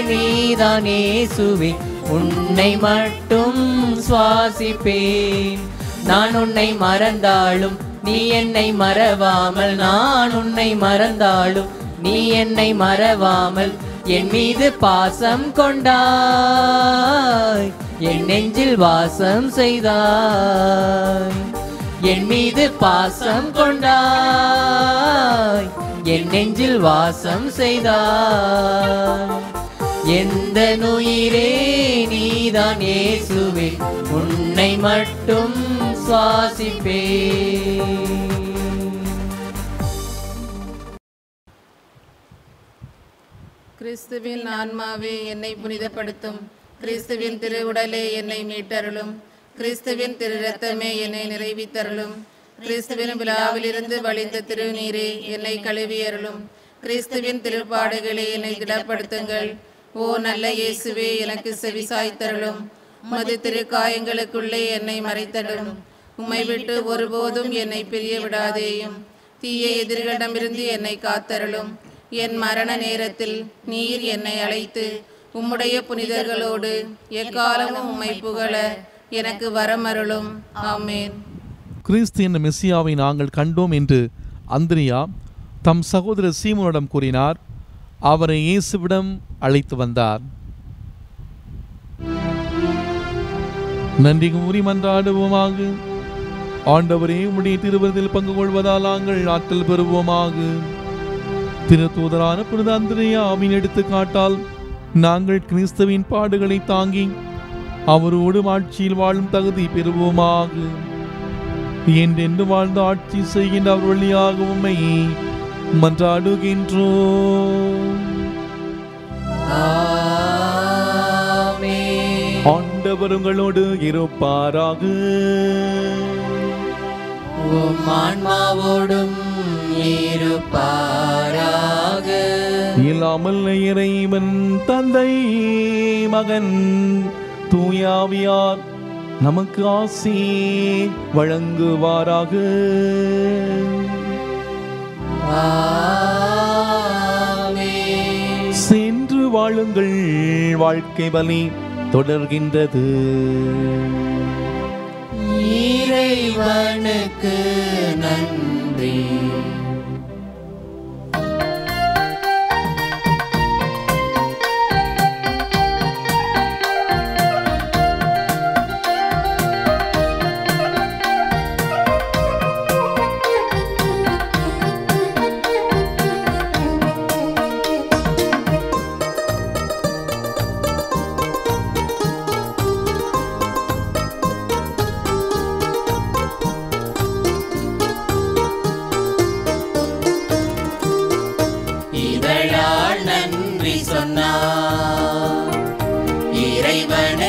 நீதான் இயேசுவே உன்னை மட்டும் சுவாசிப்பேன் நான் உன்னை மறந்தாலும் நீ என்னை மறவாமல் நான் உன்னை மறந்தாலும் நீ என்னை மறவாமல் என் மீது பாசம் கொண்டாய் என் நெஞ்சில் வாசம் செய்தாய் என் மீது பாசம் கொண்டாய் என் நெஞ்சில் வாசம் செய்தாய் எந்த உயிரே நீதான் இயேசுவே உன்னை மட்டும் சுவாசிப்பேன் கிறிஸ்துவின் ஆன்மாவே என்னை புனிதப்படுத்தும் கிறிஸ்துவின் திருவுடலே என்னை மீட்டருளும் கிறிஸ்துவின் திரு இரத்தமே என்னை நிறைவித்தருளும் கிறிஸ்துவின் விழாவிலிருந்து வழிந்த திருநீரே என்னை கழுவியருளும் கிறிஸ்துவின் திருப்பாடுகளே என்னை திடப்படுத்துங்கள் ஓ நல்ல இயேசுவே எனக்கு செவிசாய்த்தருளும் உமது திருக்காயங்களுக்குள்ளே என்னை மறைத்தருளும் உம்மை விட்டு ஒருபோதும் என்னை பிரிய விடாதேயும் தீய எதிரிகளிடமிருந்து என்னை காத்தருளும் என் மரண நேரத்தில் நீர் என்னை அழைத்து உம்முடைய புனிதர்களோடு எக்காலமும் உம்மை புகழ எனக்கு வரமருளும் ஆமென். கிறிஸ்து என்ற மெஸ்ஸியாவை நாங்கள் கண்டோம் என்று அந்திரியா தம் சகோதரர் சீமோனிடம் கூறினார். அவரை இயேசுவிடம் அழைத்து வந்தார். நன்றி கூறி மன்றாடுவோமாக. ஆண்டவரே, உம்முடைய திருவருதில் பங்கு கொள்வதால் நாங்கள் ஆற்றல் பெறுவோமாக. திருத்தூதரான புனித அந்திரியாவின் எடுத்துக்காட்டால் நாங்கள் கிறிஸ்துவின் பாடுகளை தாங்கி அவரோடு ஆட்சியில் வாழும் தகுதி பெறுவோமாக. என்றென்று வாழ்ந்து ஆட்சி செய்கின்ற அவர் வழியாக உம்மை மன்றாடுகின்றோம். ஆண்டவர் உங்களோடு இருப்பாராக. உம் ஆன்மாவோடும் இருப்பாராக. இல்லாமல் இறைவன் தந்தை மகன் தூயாவியார் நமக்கு ஆசி வழங்குவாராக. சென்று வாழுங்கள், வாழ்க்கை பலி தொடர்கின்றது. இறைவனுக்கு நன்றி.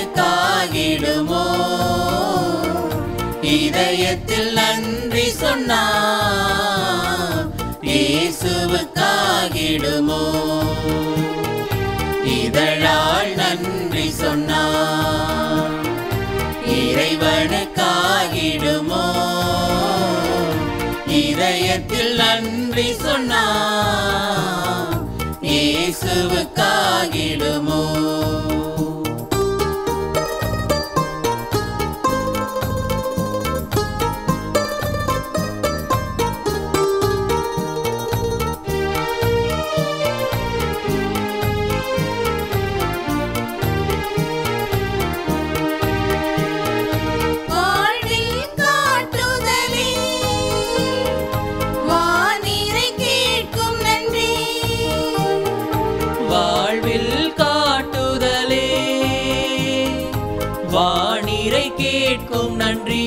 இறைவனுக்காகிடுமோ இதயத்தில் நன்றி சொன்னார். இயேசுவுக்காகிடுமோ இதழால் நன்றி சொன்னார். இறைவனுக்காகிடுமோ இதயத்தில் நன்றி சொன்னார். இயேசுவுக்காகிடுமோ. வானிறை கேட்கும் நன்றி.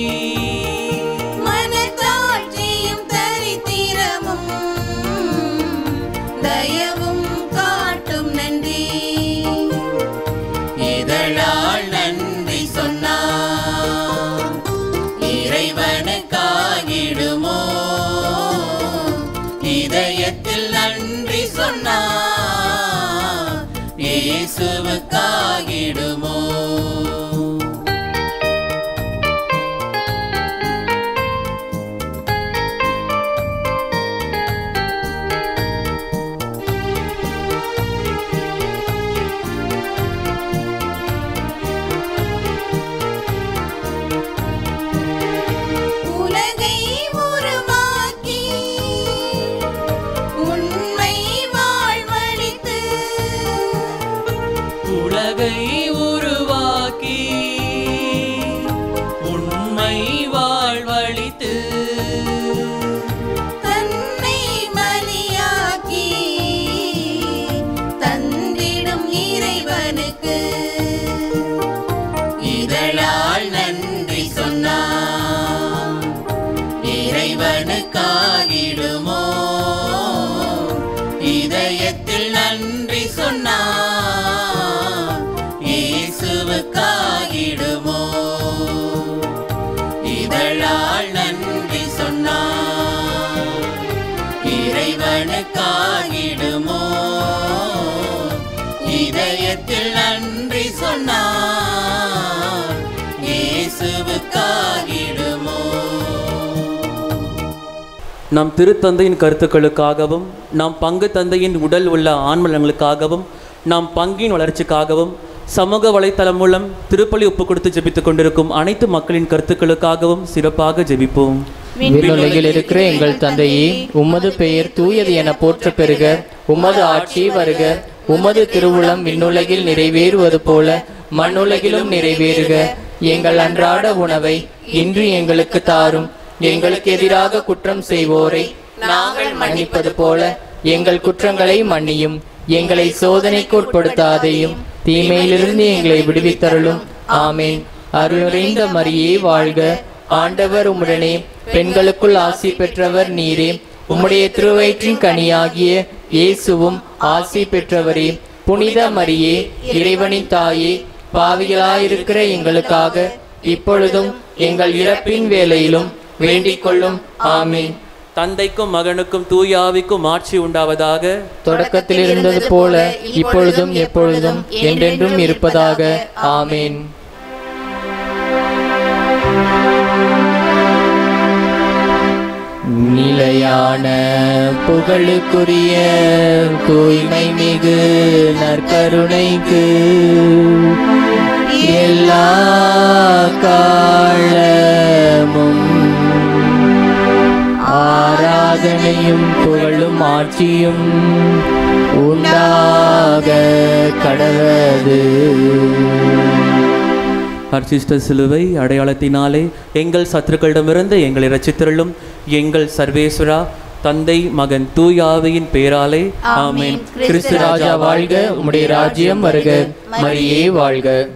நான் இயேசுவுக்காகிடுமோ. நம் திருத்தந்தையின் கருத்துக்களுக்காகவும் நாம் பங்கு தந்தையின் உடல் உள்ள ஆன்மலங்களுக்காகவும் நாம் பங்கின் வளர்ச்சிக்காகவும் சமூக வலைத்தளம் மூலம் திருப்பலி ஒப்பு கொடுத்து ஜெபித்துக் கொண்டிருக்கும் அனைத்து மக்களின் கருத்துக்களுக்காகவும் சிறப்பாக ஜெபிப்போம். விண்ணுலகில் இருக்கிற எங்கள் தந்தையே, உமது பெயர் தூயது என போற்ற பெறுக. உமது ஆட்சி வருக. உமது திருவுளம் விண்ணுலகில் நிறைவேறுவது போல மண்ணுலகிலும் நிறைவேறுக. எங்கள் அன்றாட உணவை இன்று எங்களுக்கு தாரும். எங்களுக்கு எதிராக குற்றம் செய்வோரை நாங்கள் மன்னிப்பது போல எங்கள் குற்றங்களை மன்னியும். எங்களை சோதனைக்கு உட்படுத்தாதையும் தீமையிலிருந்து எங்களை விடுவித்தருளும். ஆமேன். அருள்நிறைந்த மரியே வாழ்க. ஆண்டவர் உம்முடனே, பெண்களுக்குள் ஆசி பெற்றவர் நீரே. உம்முடைய திருவயிற்றின் கனியாகிய இயேசுவும் ஆசி பெற்றவரே. புனித மரியே, இறைவனின் தாயே, பாவிகளாயிருக்கிற எங்களுக்காக இப்பொழுதும் எங்கள் இறப்பின் வேளையிலும் வேண்டிக் கொள்ளும். ஆமீன். தந்தைக்கும் மகனுக்கும் தூய ஆவிக்கும் ஆட்சி உண்டாவதாக. தொடக்கத்தில் இருந்தது போல இப்பொழுதும் எப்பொழுதும் என்றென்றும் இருப்பதாக. ஆமீன். நிலையான புகழுக்குரிய தூய்மை மிகு நற்கருணைக்கு எல்லா காலமும் ஆராதனையும் புகழும் ஆட்சியும் உண்டாக கடவது. அர்ச்சிஷ்ட சிலுவை அடையாளத்தினாலே எங்கள் சத்துருக்களிடமிருந்து எங்களை ரட்சித்தருளும். எங்கள் சர்வேஸ்வரா, தந்தை மகன் தூய ஆவியின் பெயராலே ஆமென். கிறிஸ்து ராஜா வாழ்க. உம்முடைய ராஜ்யம் வருக. மரியே வாழ்க.